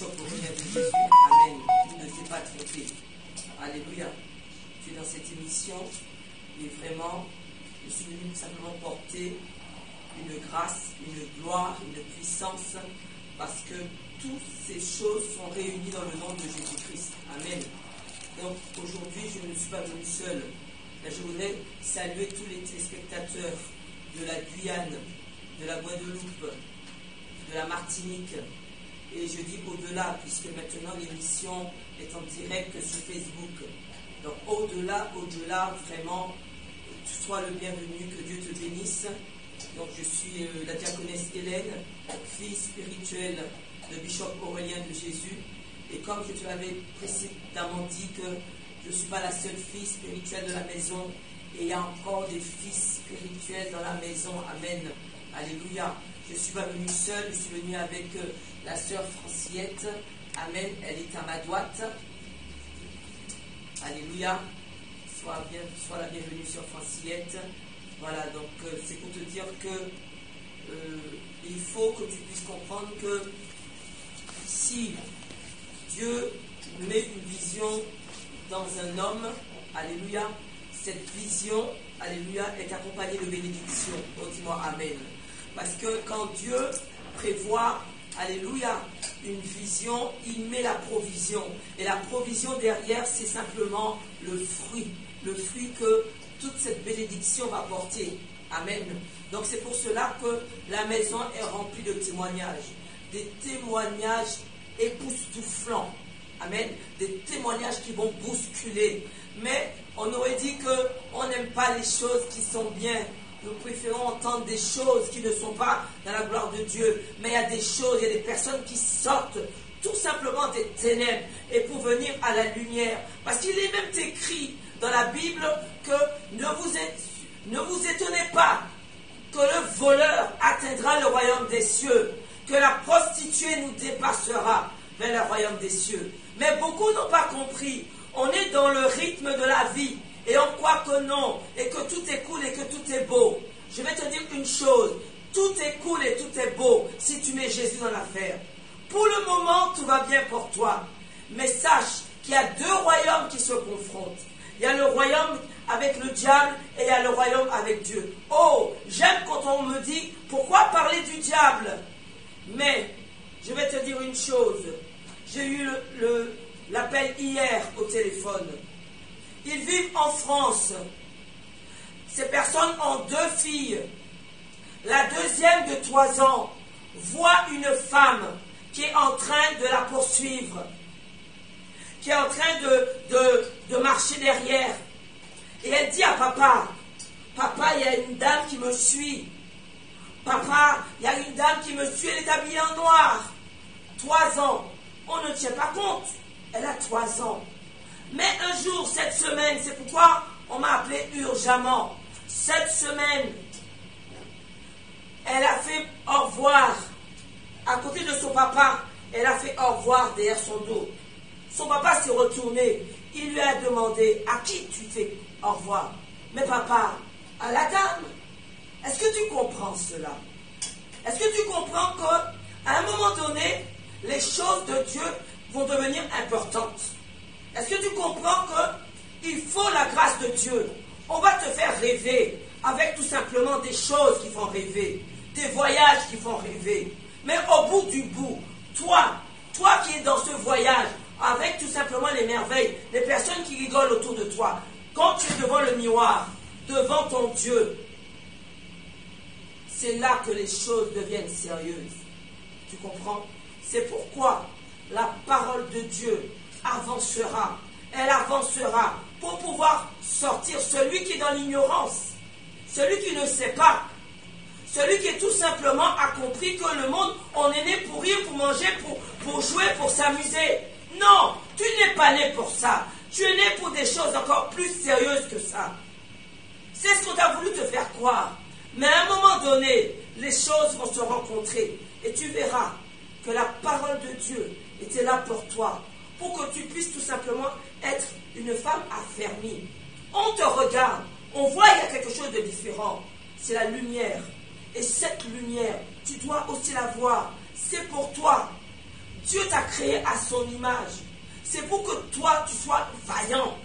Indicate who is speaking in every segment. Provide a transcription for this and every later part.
Speaker 1: Bishop Aurélien de Jésus. Amen. Tu ne t'es pas trompé. Alléluia. Tu es dans cette émission et vraiment, je suis venu simplement porter une grâce, une gloire, une puissance parce que toutes ces choses sont réunies dans le nom de Jésus-Christ. Amen. Donc aujourd'hui, je ne suis pas venu seul. Là, je voudrais saluer tous les téléspectateurs de la Guyane, de la Guadeloupe, de la Martinique. Et je dis au-delà, puisque maintenant l'émission est en direct sur Facebook. Donc au-delà, vraiment, sois le bienvenu, que Dieu te bénisse. Donc je suis la diaconesse Hélène, fille spirituelle de Bishop Aurélien de Jésus. Et comme je te l'avais précédemment dit que je ne suis pas la seule fille spirituelle de la maison, et il y a encore des fils spirituels dans la maison. Amen. Alléluia. Je ne suis pas venue seule, je suis venue avec la sœur Franciette. Amen. Elle est à ma droite. Alléluia. Sois la bienvenue, sœur Franciette. Voilà, donc c'est pour te dire que il faut que tu puisses comprendre que si Dieu met une vision dans un homme, alléluia, cette vision, alléluia, est accompagnée de bénédiction. Oh, dis-moi amen. Parce que quand Dieu prévoit, alléluia, une vision, il met la provision. Et la provision derrière, c'est simplement le fruit que toute cette bénédiction va porter. Amen. Donc c'est pour cela que la maison est remplie de témoignages. Des témoignages époustouflants. Amen. Des témoignages qui vont bousculer. Mais on aurait dit qu'on n'aime pas les choses qui sont bien. Nous préférons entendre des choses qui ne sont pas dans la gloire de Dieu. Mais il y a des choses, il y a des personnes qui sortent tout simplement des ténèbres et pour venir à la lumière. Parce qu'il est même écrit dans la Bible que ne vous étonnez pas que le voleur atteindra le royaume des cieux, que la prostituée nous dépassera vers le royaume des cieux. Mais beaucoup n'ont pas compris. On est dans le rythme de la vie et on croit que non, et que tout est cool et que tout est beau. Je vais te dire une chose, tout est cool et tout est beau si tu mets Jésus dans l'affaire. Pour le moment, tout va bien pour toi. Mais sache qu'il y a deux royaumes qui se confrontent. Il y a le royaume avec le diable et il y a le royaume avec Dieu. Oh, j'aime quand on me dit, pourquoi parler du diable? Mais, je vais te dire une chose. J'ai eu l'appel hier au téléphone. Ils vivent en France. Ces personnes ont deux filles. La deuxième de 3 ans voit une femme qui est en train de la poursuivre, qui est en train de marcher derrière. Et elle dit à papa, papa, il y a une dame qui me suit. Papa, il y a une dame qui me suit, elle est habillée en noir. 3 ans. On ne tient pas compte. Elle a 3 ans. Mais un jour, cette semaine, c'est pourquoi on m'a appelé urgemment. Cette semaine, elle a fait au revoir. À côté de son papa, elle a fait au revoir derrière son dos. Son papa s'est retourné. Il lui a demandé, à qui tu fais au revoir? Mais papa, à la dame. Est-ce que tu comprends cela? Est-ce que tu comprends qu'à un moment donné, les choses de Dieu vont devenir importantes? Est-ce que tu comprends qu'il faut la grâce de Dieu? On va te faire rêver avec tout simplement des choses qui font rêver, des voyages qui font rêver. Mais au bout du bout, toi qui es dans ce voyage, avec tout simplement les merveilles, les personnes qui rigolent autour de toi, quand tu es devant le miroir, devant ton Dieu, c'est là que les choses deviennent sérieuses. Tu comprends? C'est pourquoi la parole de Dieu avancera. Elle avancera pour pouvoir sortir celui qui est dans l'ignorance, celui qui ne sait pas, celui qui est tout simplement a compris que le monde, on est né pour rire, pour manger, pour jouer, pour s'amuser. Non, tu n'es pas né pour ça. Tu es né pour des choses encore plus sérieuses que ça. C'est ce qu'on a voulu te faire croire. Mais à un moment donné, les choses vont se rencontrer et tu verras que la parole de Dieu était là pour toi, pour que tu puisses tout simplement être une femme affermie. On te regarde, on voit qu'il y a quelque chose de différent. C'est la lumière. Et cette lumière, tu dois aussi la voir. C'est pour toi. Dieu t'a créé à son image. C'est pour que toi, tu sois vaillant,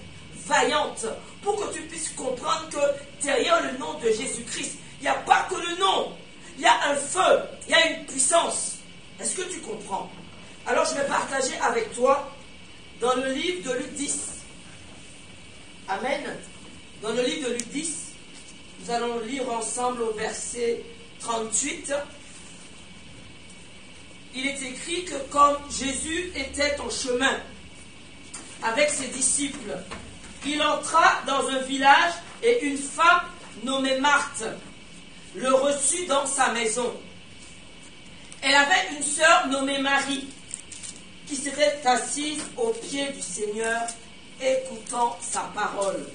Speaker 1: vaillante, pour que tu puisses comprendre que derrière le nom de Jésus-Christ, il n'y a pas que le nom. Il y a un feu, il y a une puissance. Est-ce que tu comprends? Alors je vais partager avec toi dans le livre de Luc 10. Amen. Dans le livre de Luc 10, nous allons lire ensemble au verset 38. Il est écrit que comme Jésus était en chemin avec ses disciples, il entra dans un village et une femme nommée Marthe le reçut dans sa maison. Elle avait une sœur nommée Marie qui s'était assise aux pieds du Seigneur écoutant sa parole.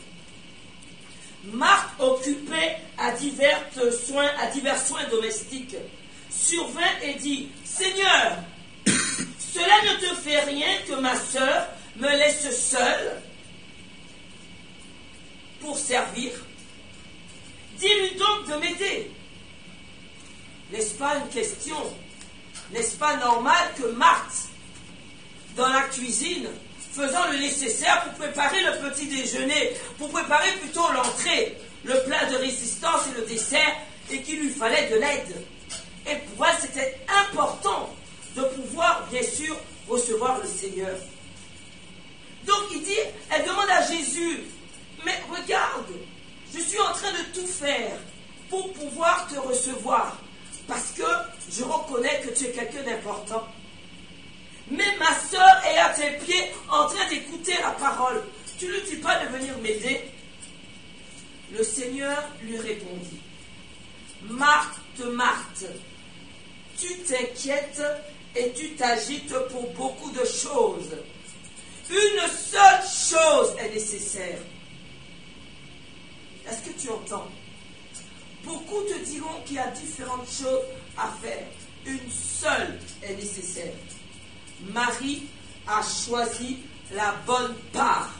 Speaker 1: Marthe, occupée à divers soins domestiques, survint et dit: Seigneur, cela ne te fait rien que ma sœur me laisse seule pour servir? Dis-lui donc de m'aider. N'est-ce pas une question? N'est-ce pas normal que Marthe, dans la cuisine, faisant le nécessaire pour préparer le petit déjeuner, pour préparer plutôt l'entrée, le plat de résistance et le dessert, et qu'il lui fallait de l'aide. Et pour elle, c'était important de pouvoir, bien sûr, recevoir le Seigneur. Donc il dit, elle demande à Jésus, mais regarde, je suis en train de tout faire pour pouvoir te recevoir, parce que je reconnais que tu es quelqu'un d'important. Mais ma sœur est à tes pieds en train d'écouter la parole. Tu ne lui dis pas de venir m'aider? Le Seigneur lui répondit: Marthe, Marthe, tu t'inquiètes et tu t'agites pour beaucoup de choses. Une seule chose est nécessaire. Est-ce que tu entends? Beaucoup te diront qu'il y a différentes choses à faire. Une seule est nécessaire. Marie a choisi la bonne part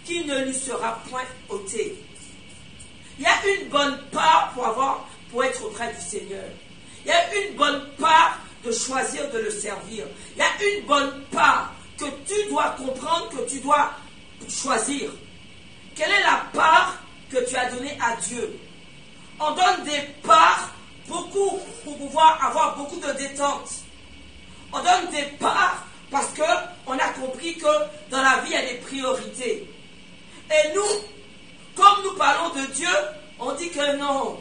Speaker 1: qui ne lui sera point ôtée. Il y a une bonne part pour être auprès du Seigneur. Il y a une bonne part de choisir de le servir. Il y a une bonne part que tu dois comprendre, que tu dois choisir. Quelle est la part que tu as donnée à Dieu? On donne des parts beaucoup pour pouvoir avoir beaucoup de détente. On donne des parts parce qu'on a compris que dans la vie, il y a des priorités. Et nous, comme nous parlons de Dieu, on dit que non.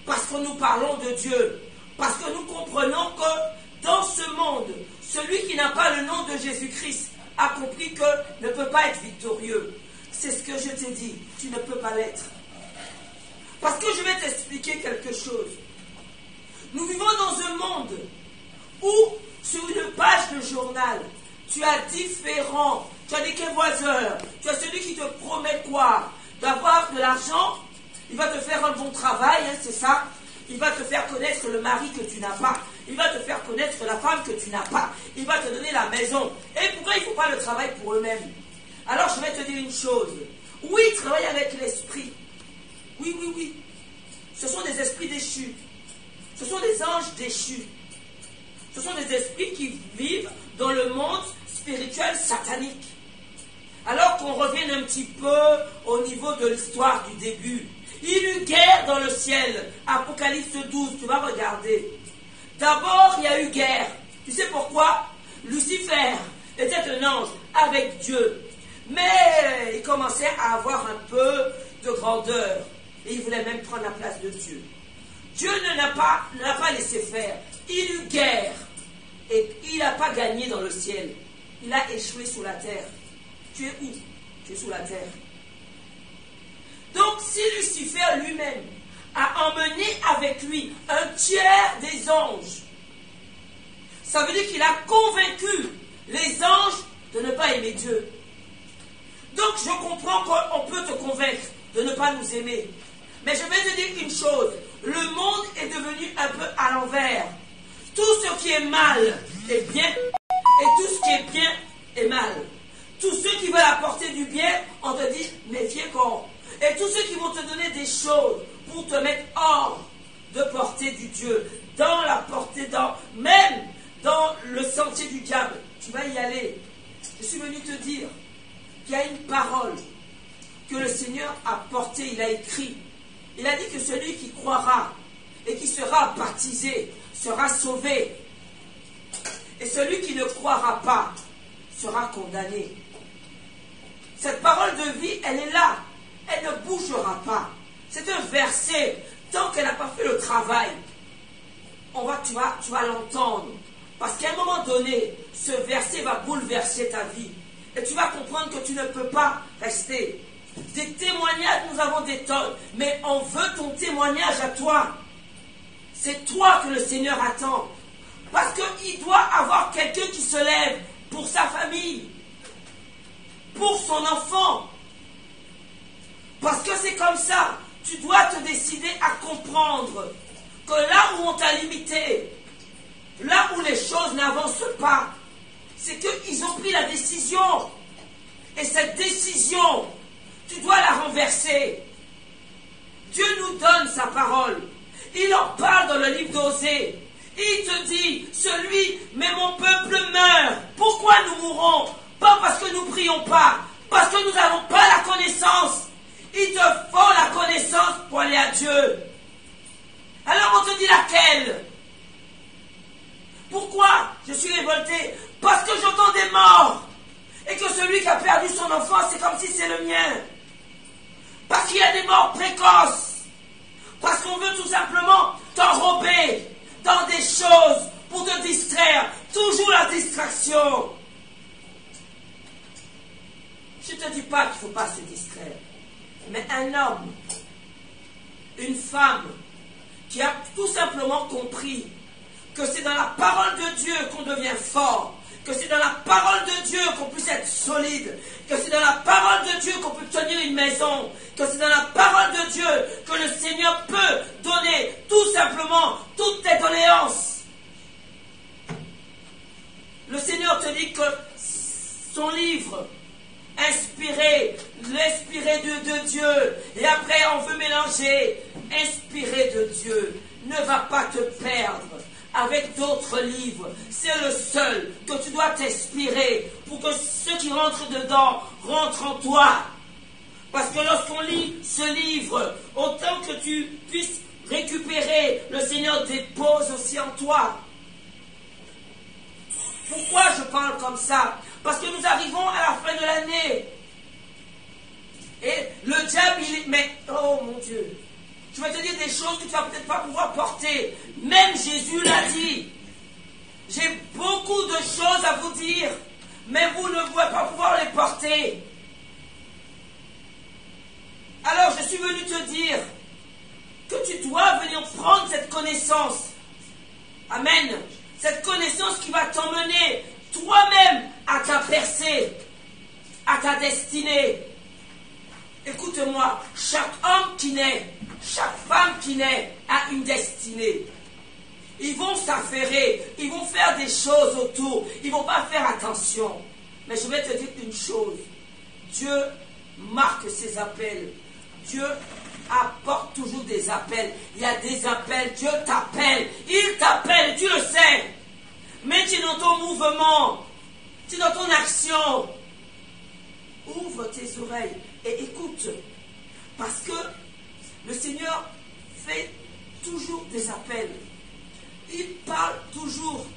Speaker 1: Parce que nous parlons de Dieu. Parce que nous comprenons que dans ce monde, celui qui n'a pas le nom de Jésus-Christ a compris que ne peut pas être victorieux. C'est ce que je t'ai dit. Tu ne peux pas l'être. Parce que je vais t'expliquer quelque chose. Nous vivons dans un monde où, sur une page de journal, tu as différents, tu as des kévoiseurs, tu as celui qui te promet quoi? D'avoir de l'argent, il va te faire un bon travail, hein, c'est ça. Il va te faire connaître le mari que tu n'as pas. Il va te faire connaître la femme que tu n'as pas. Il va te donner la maison. Et pourquoi il ne faut pas le travail pour eux-mêmes? Alors je vais te dire une chose. Oui, travaille avec l'esprit. Oui, oui, oui. Ce sont des esprits déchus. Ce sont des anges déchus. Ce sont des esprits qui vivent dans le monde spirituel satanique. Alors qu'on revienne un petit peu au niveau de l'histoire du début. Il y eut guerre dans le ciel. Apocalypse 12, tu vas regarder. D'abord, il y a eu guerre. Tu sais pourquoi? Lucifer était un ange avec Dieu. Mais il commençait à avoir un peu de grandeur. Et il voulait même prendre la place de Dieu. Dieu ne l'a pas laissé faire. Il y eut guerre. Et il n'a pas gagné dans le ciel. Il a échoué sur la terre. Tu es où? Tu es sous la terre. Donc si Lucifer lui-même a emmené avec lui un tiers des anges, ça veut dire qu'il a convaincu les anges de ne pas aimer Dieu. Donc je comprends qu'on peut te convaincre de ne pas nous aimer. Mais je vais te dire une chose, le monde est devenu un peu à l'envers. Tout ce qui est mal est bien, et tout ce qui est bien est mal. Tous ceux qui veulent apporter du bien, on te dit, méfiez-vous. Et tous ceux qui vont te donner des choses pour te mettre hors de porter du Dieu, dans la portée, même dans le sentier du diable, tu vas y aller. Je suis venu te dire qu'il y a une parole que le Seigneur a portée, il a écrit. Il a dit que celui qui croira et qui sera baptisé sera sauvé. Et celui qui ne croira pas sera condamné. Cette parole de vie, elle est là. Elle ne bougera pas. C'est un verset. Tant qu'elle n'a pas fait le travail, tu vas l'entendre. Parce qu'à un moment donné, ce verset va bouleverser ta vie. Et tu vas comprendre que tu ne peux pas rester. Des témoignages, nous avons des tonnes. Mais on veut ton témoignage à toi. C'est toi que le Seigneur attend. Parce qu'il doit avoir quelqu'un qui se lève pour sa famille, pour son enfant. Parce que c'est comme ça. Tu dois te décider à comprendre que là où on t'a limité, là où les choses n'avancent pas, c'est qu'ils ont pris la décision. Et cette décision, tu dois la renverser. Dieu nous donne sa parole. Il en parle dans le livre d'Osée. Il te dit, mais mon peuple meurt. Pourquoi nous mourons? Pas parce que nous ne prions pas, parce que nous n'avons pas la connaissance. Il te faut la connaissance pour aller à Dieu. Alors on te dit laquelle? Pourquoi je suis révolté? Parce que j'entends des morts. Et que celui qui a perdu son enfant, c'est comme si c'est le mien. Parce qu'il y a des morts précoces. Parce qu'on veut tout simplement t'enrober dans des choses pour te distraire. Toujours la distraction. Je ne te dis pas qu'il ne faut pas se distraire. Mais un homme, une femme, qui a tout simplement compris que c'est dans la parole de Dieu qu'on devient fort, que c'est dans la parole de Dieu qu'on puisse être solide, que c'est dans la parole de Dieu qu'on peut tenir une maison, que c'est dans la parole de Dieu que le Seigneur peut donner tout simplement toutes tes doléances. Le Seigneur te dit que son livre, inspiré, l'inspiré de Dieu, et après on veut mélanger, inspiré de Dieu, ne va pas te perdre avec d'autres livres. C'est le seul que tu dois t'inspirer pour que ceux qui rentrent dedans rentrent en toi. Parce que lorsqu'on lit ce livre, autant que tu puisses récupérer, le Seigneur dépose aussi en toi. Pourquoi je parle comme ça? Parce que nous arrivons à la fin de l'année. Et le diable, mais, oh mon Dieu, je vais te dire des choses que tu ne vas peut-être pas pouvoir porter. Même Jésus l'a dit. J'ai beaucoup de choses à vous dire, mais vous ne pouvez pas pouvoir les porter. Alors je suis venu te dire que tu dois venir prendre cette connaissance. Amen. Cette connaissance qui va t'emmener toi-même à ta percée, à ta destinée. Écoute-moi, chaque homme qui naît, chaque femme qui naît a une destinée. Ils vont s'affairer, ils vont faire des choses autour, ils ne vont pas faire attention. Mais je vais te dire une chose, Dieu marque ses appels. Dieu apporte toujours des appels. Il y a des appels, Dieu t'appelle, il t'appelle, tu le sais. Mais tu es dans ton mouvement, tu es dans ton action. Ouvre tes oreilles et écoute. Parce que le Seigneur fait toujours des appels. Il parle toujours.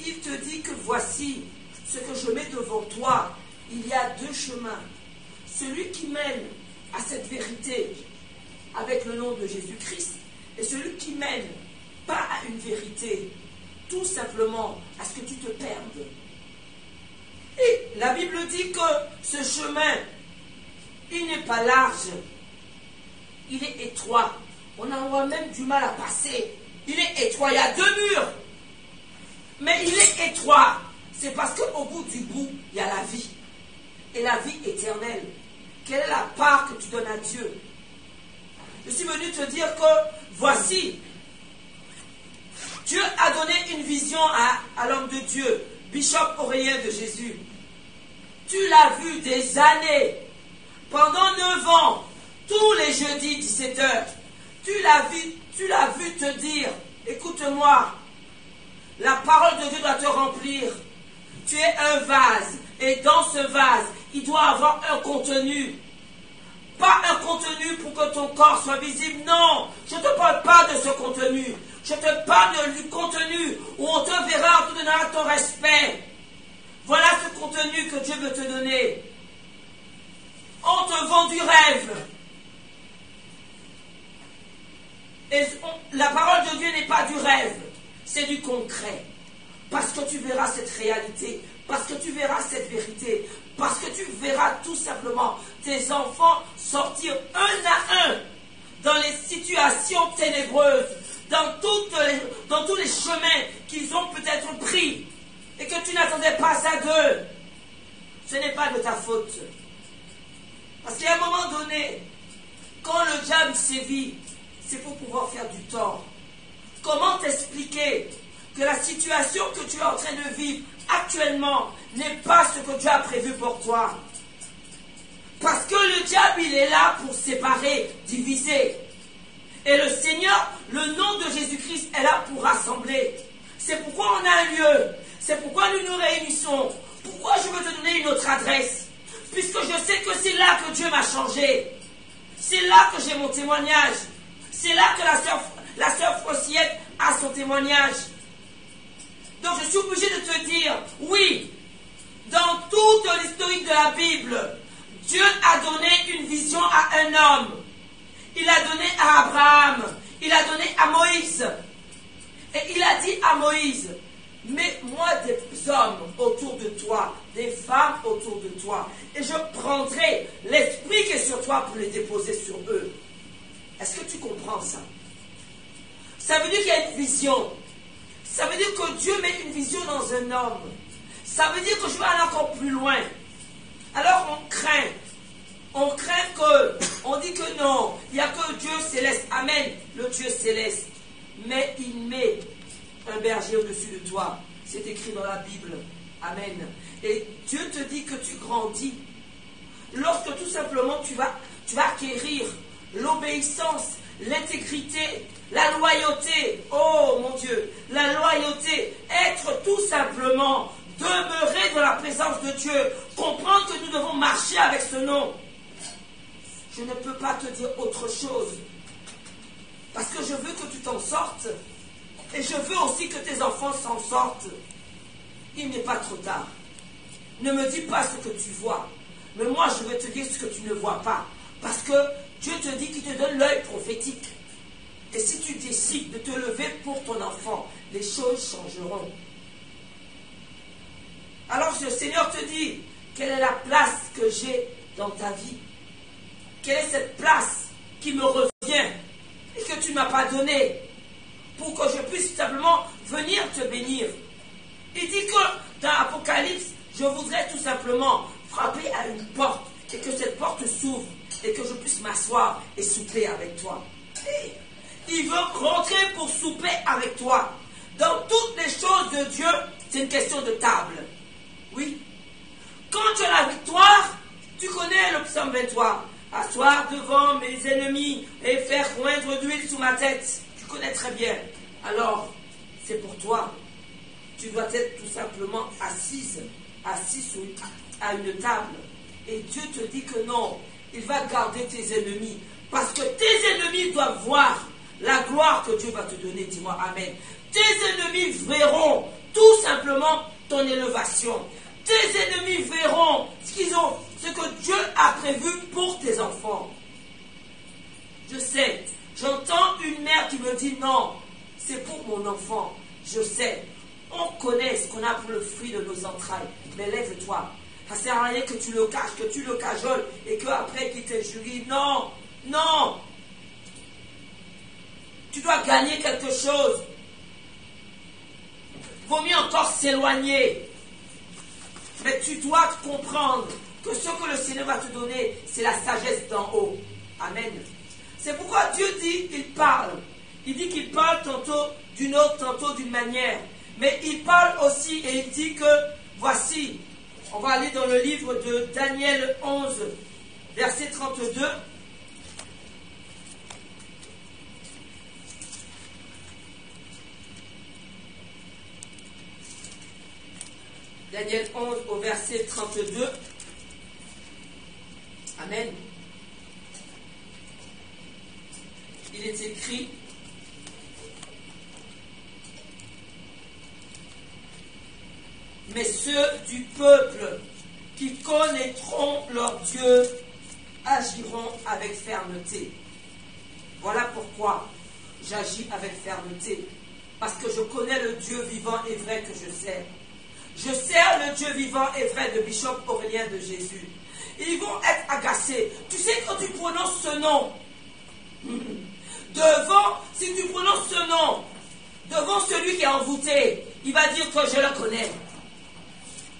Speaker 1: Il te dit que voici ce que je mets devant toi. Il y a deux chemins. Celui qui mène à cette vérité avec le nom de Jésus-Christ et celui qui mène pas à une vérité, tout simplement à ce que tu te perdes. Et la Bible dit que ce chemin, il n'est pas large, il est étroit. On a même du mal à passer. Il est étroit, il y a deux murs. Mais il est étroit. C'est parce qu'au bout du bout, il y a la vie. Et la vie éternelle. Quelle est la part que tu donnes à Dieu? Je suis venu te dire que voici, Dieu a donné une vision à l'homme de Dieu, Bishop Aurélien de Jésus. Tu l'as vu des années, pendant 9 ans, tous les jeudis 17h. Tu l'as vu tu l'as vu te dire, écoute-moi, la parole de Dieu doit te remplir. Tu es un vase, et dans ce vase, il doit avoir un contenu. Pas un contenu pour que ton corps soit visible, non, je ne te parle pas de ce contenu. Je te parle du contenu où on te verra, on te donnera ton respect. Voilà ce contenu que Dieu veut te donner. On te vend du rêve. Et la parole de Dieu n'est pas du rêve, c'est du concret. Parce que tu verras cette réalité, parce que tu verras cette vérité, parce que tu verras tout simplement tes enfants sortir un à un dans les situations ténébreuses, dans tous les chemins qu'ils ont peut-être pris et que tu n'attendais pas ça d'eux. Ce n'est pas de ta faute. Parce qu'à un moment donné, quand le diable sévit, c'est pour pouvoir faire du tort. Comment t'expliquer que la situation que tu es en train de vivre actuellement n'est pas ce que Dieu a prévu pour toi? Parce que le diable, il est là pour séparer, diviser. Et le Seigneur, le nom de Jésus-Christ est là pour rassembler. C'est pourquoi on a un lieu. C'est pourquoi nous nous réunissons. Pourquoi je veux te donner une autre adresse? Puisque je sais que c'est là que Dieu m'a changé. C'est là que j'ai mon témoignage. C'est là que la sœur Frociette a son témoignage. Donc je suis obligé de te dire, oui, dans toute l'historique de la Bible, Dieu a donné une vision à un homme. Il a donné à Abraham. Il a donné à Moïse. Et il a dit à Moïse, mets-moi des hommes autour de toi, des femmes autour de toi, et je prendrai l'esprit qui est sur toi pour les déposer sur eux. Est-ce que tu comprends ça? Ça veut dire qu'il y a une vision. Ça veut dire que Dieu met une vision dans un homme. Ça veut dire que je vais aller encore plus loin. Alors on craint. On craint que, on dit que non, il n'y a que Dieu céleste. Amen, le Dieu céleste. Mais il met un berger au-dessus de toi. C'est écrit dans la Bible. Amen. Et Dieu te dit que tu grandis. Lorsque tout simplement tu vas acquérir l'obéissance, l'intégrité, la loyauté. Oh mon Dieu, la loyauté. Être tout simplement, demeurer dans la présence de Dieu. Comprendre que nous devons marcher avec ce nom. Je ne peux pas te dire autre chose. Parce que je veux que tu t'en sortes. Et je veux aussi que tes enfants s'en sortent. Il n'est pas trop tard. Ne me dis pas ce que tu vois. Mais moi, je vais te dire ce que tu ne vois pas. Parce que Dieu te dit qu'il te donne l'œil prophétique. Et si tu décides de te lever pour ton enfant, les choses changeront. Alors le Seigneur te dit, quelle est la place que j'ai dans ta vie? Quelle est cette place qui me revient et que tu ne m'as pas donnée pour que je puisse simplement venir te bénir? Il dit que dans l'Apocalypse, je voudrais tout simplement frapper à une porte et que cette porte s'ouvre et que je puisse m'asseoir et souper avec toi. Et il veut rentrer pour souper avec toi. Dans toutes les choses de Dieu, c'est une question de table. Oui. Quand tu as la victoire, tu connais le psaume 23. Asseoir devant mes ennemis et faire roindre d'huile sous ma tête. Tu connais très bien. Alors, c'est pour toi. Tu dois être tout simplement assis à une table. Et Dieu te dit que non, il va garder tes ennemis. Parce que tes ennemis doivent voir la gloire que Dieu va te donner. Dis-moi Amen. Tes ennemis verront tout simplement ton élévation. Tes ennemis verront ce que Dieu a prévu pour tes enfants. Je sais, j'entends une mère qui me dit non, c'est pour mon enfant. Je sais, on connaît ce qu'on a pour le fruit de nos entrailles. Mais lève-toi. Ça ne sert à rien que tu le caches, que tu le cajoles et qu'après qu'il te jurie. Non, non. Tu dois gagner quelque chose. Vaut mieux encore s'éloigner. Mais tu dois comprendre que ce que le Seigneur va te donner, c'est la sagesse d'en haut. Amen. C'est pourquoi Dieu dit qu'il parle. Il dit qu'il parle tantôt d'une autre, tantôt d'une manière. Mais il parle aussi et il dit que, voici, on va aller dans le livre de Daniel 11, verset 32. Daniel 11 au verset 32. Amen. Il est écrit: mais ceux du peuple qui connaîtront leur Dieu agiront avec fermeté. Voilà pourquoi j'agis avec fermeté. Parce que je connais le Dieu vivant et vrai que je sers. Je sers le Dieu vivant et vrai de Bishop Aurélien de Jésus. Ils vont être agacés. Tu sais, quand tu prononces ce nom, si tu prononces ce nom, devant celui qui est envoûté, il va dire que je le connais.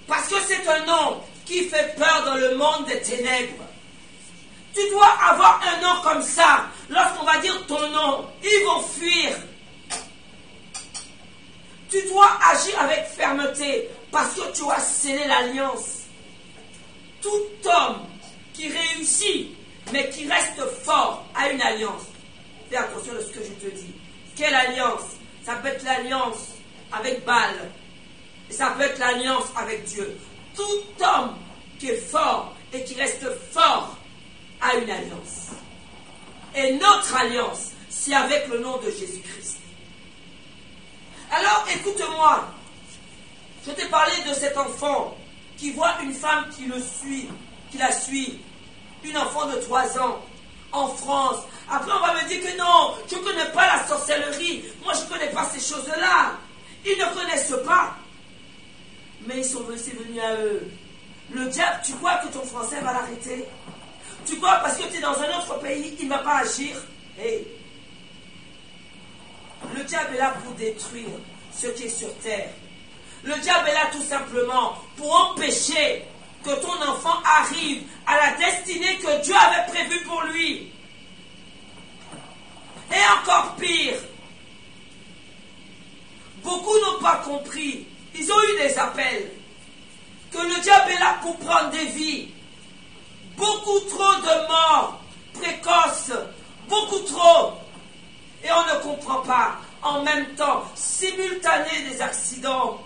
Speaker 1: Parce que c'est un nom qui fait peur dans le monde des ténèbres. Tu dois avoir un nom comme ça. Lorsqu'on va dire ton nom, ils vont fuir. Tu dois agir avec fermeté parce que tu as scellé l'alliance. Tout homme qui réussit, mais qui reste fort, a une alliance. Fais attention à ce que je te dis. Quelle alliance? Ça peut être l'alliance avec Baal. Et ça peut être l'alliance avec Dieu. Tout homme qui est fort et qui reste fort a une alliance. Et notre alliance, c'est avec le nom de Jésus-Christ. Alors, écoute-moi. Je t'ai parlé de cet enfant qui voit une femme qui la suit. Une enfant de 3 ans, en France. Après, on va me dire que non, je ne connais pas la sorcellerie. Moi, je ne connais pas ces choses-là. Ils ne connaissent pas. Mais ils sont venus à eux. Le diable, tu crois que ton français va l'arrêter? Tu crois parce que tu es dans un autre pays, il ne va pas agir? Hey. Le diable est là pour détruire ce qui est sur terre. Le diable est là tout simplement pour empêcher que ton enfant arrive à la destinée que Dieu avait prévue pour lui. Et encore pire, beaucoup n'ont pas compris. Ils ont eu des appels. Que le diable est là pour prendre des vies. Beaucoup trop de morts précoces. Beaucoup trop. Et on ne comprend pas. En même temps, simultané des accidents.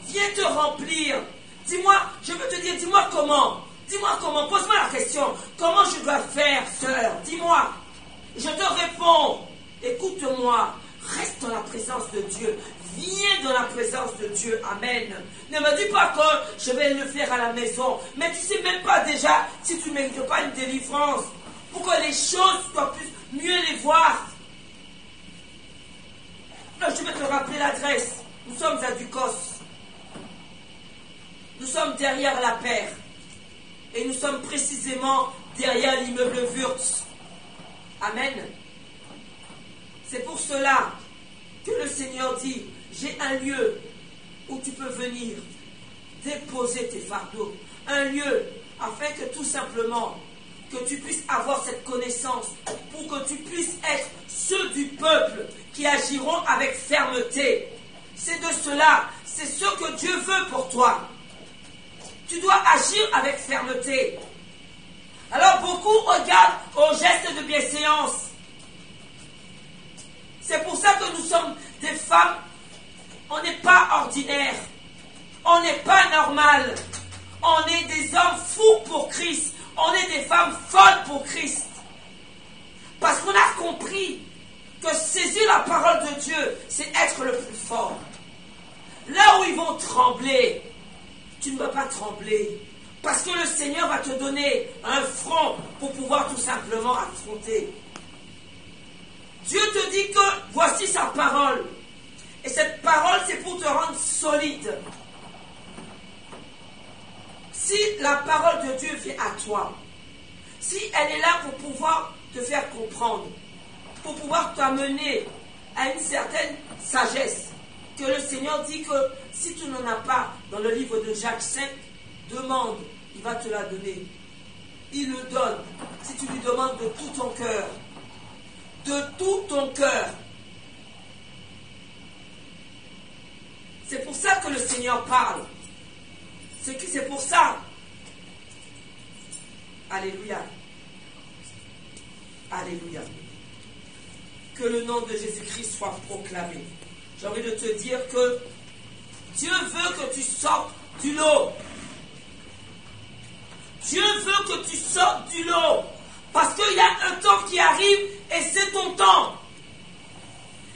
Speaker 1: Viens te remplir. Dis-moi, je veux te dire, dis-moi comment. Dis-moi comment. Pose-moi la question. Comment je dois faire, sœur? Dis-moi. Je te réponds. Écoute-moi. Reste dans la présence de Dieu. Viens dans la présence de Dieu. Amen. Ne me dis pas que je vais le faire à la maison. Mais tu ne sais même pas déjà si tu ne mérites pas une délivrance. Pour que les choses soient mieux les voir. Alors, je vais te rappeler l'adresse. Nous sommes à Ducos. Nous sommes derrière la paire. Et nous sommes précisément derrière l'immeuble Wurtz. Amen. C'est pour cela que le Seigneur dit, j'ai un lieu où tu peux venir déposer tes fardeaux. Un lieu afin que tout simplement, que tu puisses avoir cette connaissance, pour que tu puisses être ceux du peuple qui agiront avec fermeté. C'est de cela, c'est ce que Dieu veut pour toi. Tu dois agir avec fermeté. Alors beaucoup regardent au geste de bienséance. C'est pour ça que nous sommes des femmes, on n'est pas ordinaires, on n'est pas normal, on est des hommes fous pour Christ, on est des femmes folles pour Christ. Parce qu'on a compris que saisir la parole de Dieu, c'est être le plus fort. Là où ils vont trembler, tu ne vas pas trembler. Parce que le Seigneur va te donner un front pour pouvoir tout simplement affronter. Dieu te dit que voici sa parole. Et cette parole, c'est pour te rendre solide. Si la parole de Dieu vient à toi, si elle est là pour pouvoir te faire comprendre, pour pouvoir t'amener à une certaine sagesse, que le Seigneur dit que si tu n'en as pas dans le livre de Jacques 5, demande, il va te la donner. Il le donne si tu lui demandes de tout ton cœur. De tout ton cœur. C'est pour ça que le Seigneur parle. C'est pour ça. Alléluia. Alléluia. Que le nom de Jésus-Christ soit proclamé. J'ai envie de te dire que Dieu veut que tu sortes du lot. Dieu veut que tu sortes du lot. Parce qu'il y a un temps qui arrive et c'est ton temps.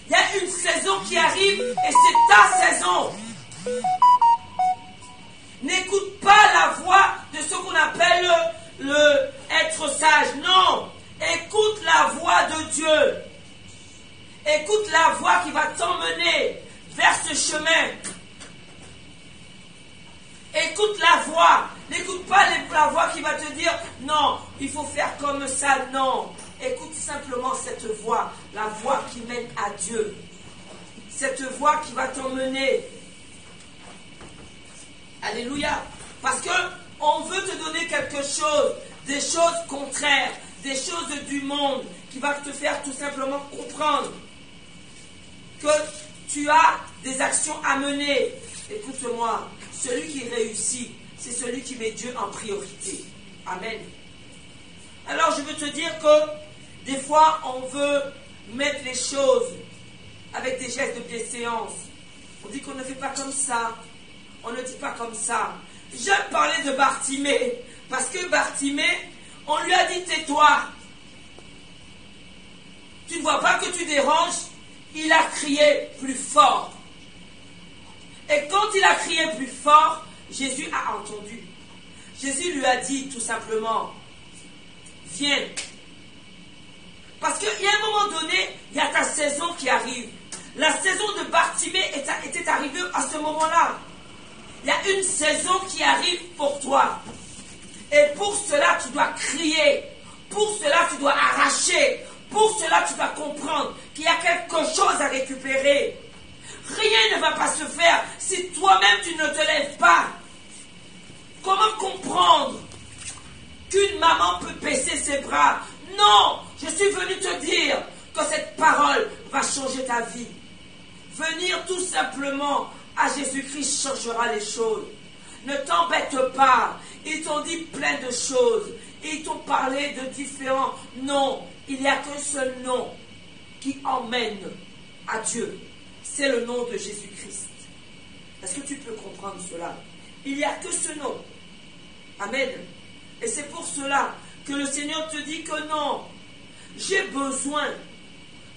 Speaker 1: Il y a une saison qui arrive et c'est ta saison. N'écoute pas la voix de ce qu'on appelle le être sage. Non. Écoute la voix de Dieu. Écoute la voix qui va t'emmener vers ce chemin. Écoute la voix. N'écoute pas la voix qui va te dire non, il faut faire comme ça. Non. Écoute simplement cette voix. La voix qui mène à Dieu. Cette voix qui va t'emmener. Alléluia. Parce que on veut te donner quelque chose, des choses contraires, des choses du monde qui va te faire tout simplement comprendre que tu as des actions à mener. Écoute-moi, celui qui réussit, c'est celui qui met Dieu en priorité. Amen. Alors je veux te dire que des fois on veut mettre les choses avec des gestes de bienséance. On dit qu'on ne fait pas comme ça. On ne dit pas comme ça. J'aime parler de Bartimée. Parce que Bartimée, on lui a dit tais-toi. Tu ne vois pas que tu déranges? Il a crié plus fort. Et quand il a crié plus fort, Jésus a entendu. Jésus lui a dit tout simplement, viens. Parce qu'il y a un moment donné, il y a ta saison qui arrive. La saison de Bartimée était arrivée à ce moment-là. Il y a une saison qui arrive pour toi. Et pour cela, tu dois crier. Pour cela, tu dois arracher. Pour cela, tu dois comprendre qu'il y a quelque chose à récupérer. Rien ne va pas se faire si toi-même tu ne te lèves pas. Comment comprendre qu'une maman peut baisser ses bras? Non, je suis venu te dire que cette parole va changer ta vie. Venir tout simplement à Jésus-Christ changera les choses. Ne t'embête pas. Ils t'ont dit plein de choses. Ils t'ont parlé de différents noms. Il n'y a qu'un seul nom qui emmène à Dieu. C'est le nom de Jésus-Christ. Est-ce que tu peux comprendre cela? Il n'y a que ce nom. Amen. Et c'est pour cela que le Seigneur te dit que non, j'ai besoin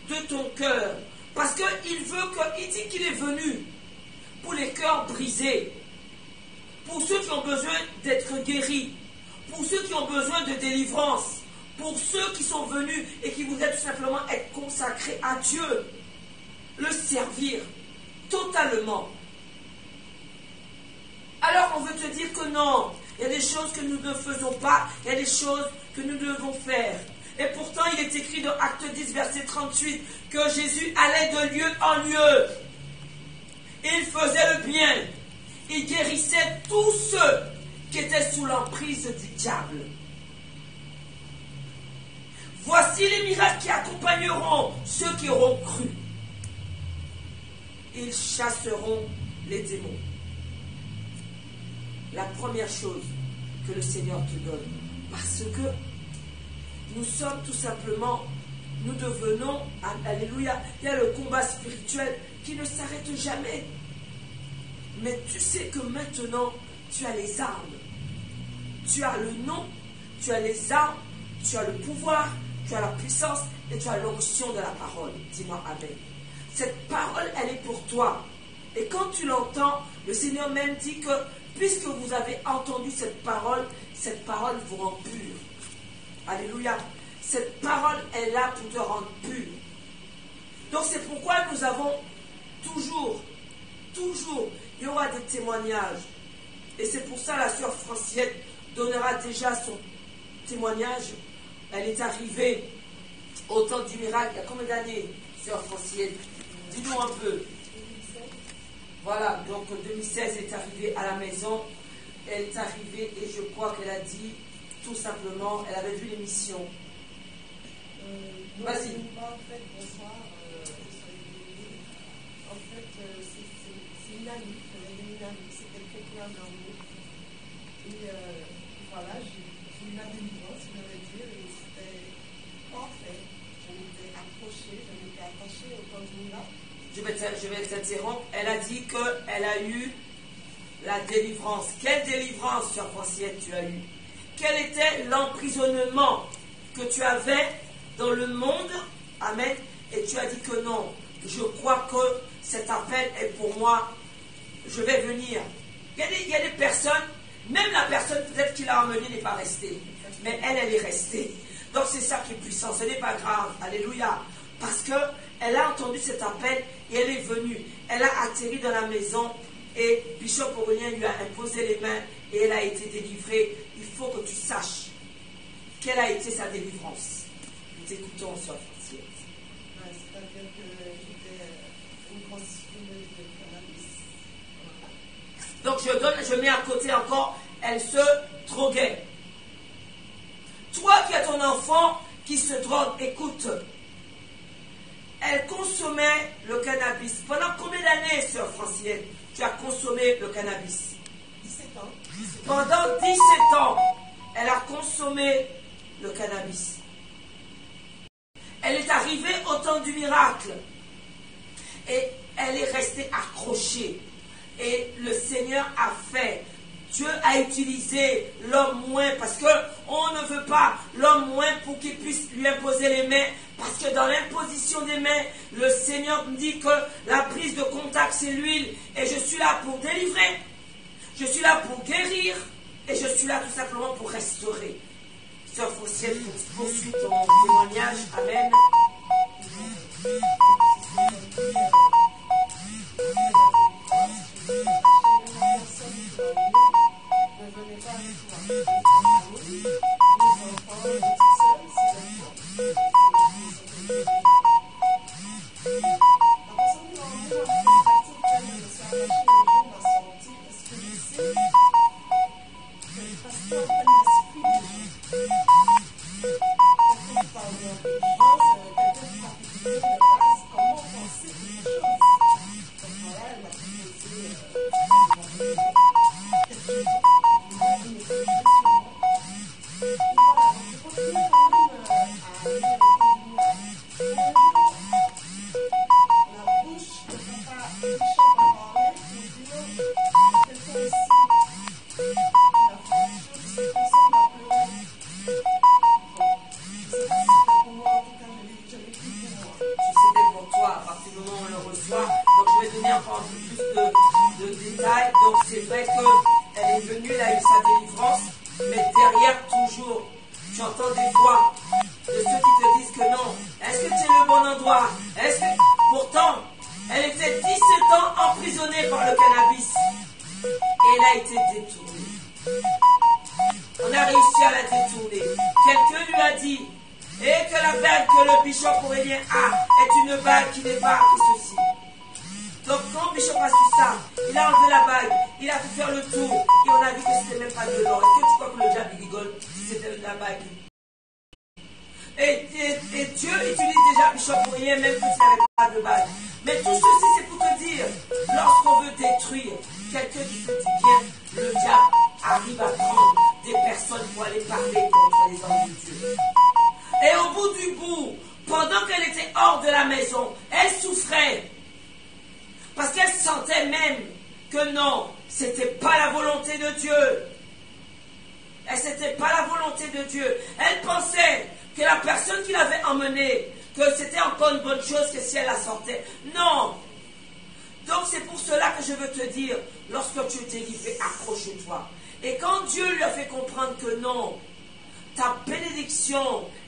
Speaker 1: de ton cœur. Parce qu'il dit qu'il est venu pour les cœurs brisés, pour ceux qui ont besoin d'être guéris, pour ceux qui ont besoin de délivrance, pour ceux qui sont venus et qui voudraient tout simplement être consacrés à Dieu, le servir totalement. Alors on veut te dire que non, il y a des choses que nous ne faisons pas, il y a des choses que nous devons faire. Et pourtant il est écrit dans Acte 10 verset 38 que Jésus allait de lieu en lieu. Il faisait le bien. Il guérissait tous ceux qui étaient sous l'emprise du diable. Voici les miracles qui accompagneront ceux qui auront cru. Ils chasseront les démons. La première chose que le Seigneur te donne. Parce que nous sommes tout simplement, nous devenons, alléluia, il y a le combat spirituel qui ne s'arrête jamais. Mais tu sais que maintenant, tu as les armes. Tu as le nom, tu as les armes, tu as le pouvoir, tu as la puissance et tu as l'onction de la parole. Dis-moi amen. Cette parole, elle est pour toi. Et quand tu l'entends, le Seigneur même dit que puisque vous avez entendu cette parole vous rend pur. Alléluia. Cette parole est là pour te rendre pur. Donc c'est pourquoi nous avons toujours, il y aura des témoignages. Et c'est pour ça la sœur Franciette donnera déjà son témoignage. Elle est arrivée au temps du miracle. Il y a combien d'années, sœur Franciette? Dis-nous un peu. Voilà, donc en 2016, elle est arrivée à la maison. Elle est arrivée et je crois qu'elle a dit tout simplement, elle avait vu l'émission. Vas-y.
Speaker 2: En fait, bonsoir. En fait, c'est une amie, c'est quelqu'un qui a dormi. Et voilà, j'ai eu la délivrance, je vais dire, et c'était parfait. Je m'étais accrochée au temps du miracle.
Speaker 1: je vais t'interrompre, elle a dit qu'elle a eu la délivrance. Quelle délivrance, sœur Franciette, tu as eu? Quel était l'emprisonnement que tu avais dans le monde? Amen. Et tu as dit que non, je crois que cet appel est pour moi, je vais venir. Il y a des personnes, même la personne peut-être qui l'a emmenée n'est pas restée, mais elle est restée. Donc c'est ça qui est puissant, ce n'est pas grave, alléluia. Parce qu'elle a entendu cet appel et elle est venue. Elle a atterri dans la maison et Bishop Aurélien lui a imposé les mains et elle a été délivrée. Il faut que tu saches quelle a été sa délivrance. Nous t'écoutons, sœur Franciette.
Speaker 2: C'est-à-dire que j'étais une grosse fumeuse de cannabis.
Speaker 1: Donc je mets à côté encore, elle se droguait. Toi qui as ton enfant qui se drogue, écoute. Elle consommait le cannabis. Pendant combien d'années, sœur Franciette, tu as consommé le cannabis?
Speaker 2: 17 ans.
Speaker 1: Pendant 17 ans, elle a consommé le cannabis. Elle est arrivée au temps du miracle. Et elle est restée accrochée. Et le Seigneur a fait. Dieu a utilisé l'homme moins parce qu'on ne veut pas l'homme moins pour qu'il puisse lui imposer les mains. Parce que dans l'imposition des mains, le Seigneur me dit que la prise de contact, c'est l'huile. Et je suis là pour délivrer. Je suis là pour guérir. Et je suis là tout simplement pour restaurer. Sœur Franciette, poursuis ton témoignage. Amen.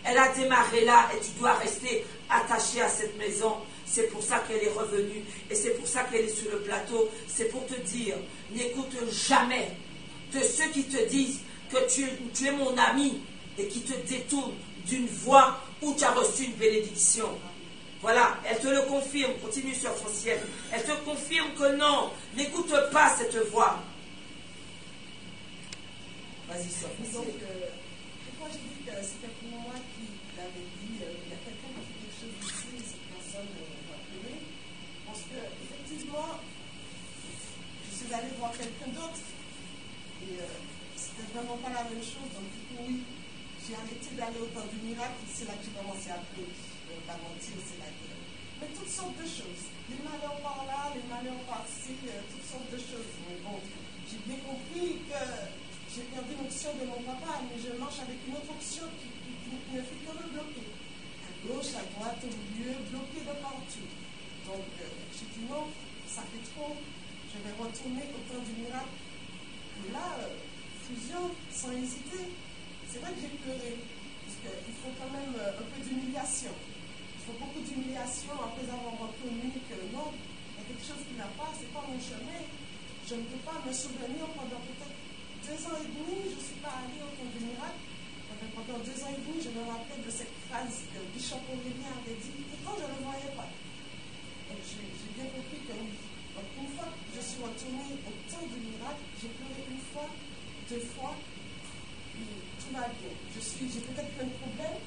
Speaker 1: Elle a démarré là et tu dois rester attaché à cette maison. C'est pour ça qu'elle est revenue et c'est pour ça qu'elle est sur le plateau. C'est pour te dire, n'écoute jamais de ceux qui te disent que tu es mon ami et qui te détournent d'une voie où tu as reçu une bénédiction. Voilà, elle te le confirme. Continue, sœur Franciette. Elle te confirme que non, n'écoute pas cette voix. Vas-y, sœur Franciette.
Speaker 2: Pourquoi je dis que c'était pour moi qui l'avait dit, il y a quelqu'un qui fait quelque chose ici, cette personne va pleurer. Parce que, effectivement, je suis allée voir quelqu'un d'autre et c'était vraiment pas la même chose. Donc, du coup, oui, j'ai arrêté d'aller au temps du miracle, c'est là que j'ai commencé à pleurer. Pas mentir, c'est là que mais toutes sortes de choses. Les malheurs par là, les malheurs par-ci, toutes sortes de choses. Mais bon, j'ai bien compris que j'ai perdu l'option de mon papa, mais je marche avec une autre option qui ne fait que me bloquer. À gauche, à droite, au milieu, bloqué de partout. Donc, j'ai dit non, ça fait trop. Je vais retourner au temps du miracle. Et là, fusion, sans hésiter. C'est vrai que j'ai pleuré, parce qu'il faut quand même un peu d'humiliation. Il faut beaucoup d'humiliation après avoir reconnu que non, il y a quelque chose qui n'a pas, c'est pas mon chemin. Je ne peux pas me souvenir pendant peut-être 2 ans et demi, je ne suis pas allée au temps du miracle. Pendant 2 ans et demi, je me rappelle de cette phrase que Bishop Aurélien avait dit, pourtant je ne le voyais pas. Donc j'ai bien compris que oui. Donc une fois que je suis retournée au temps du miracle, j'ai pleuré 1 fois, 2 fois, et tout va bien. J'ai peut-être plein de problèmes,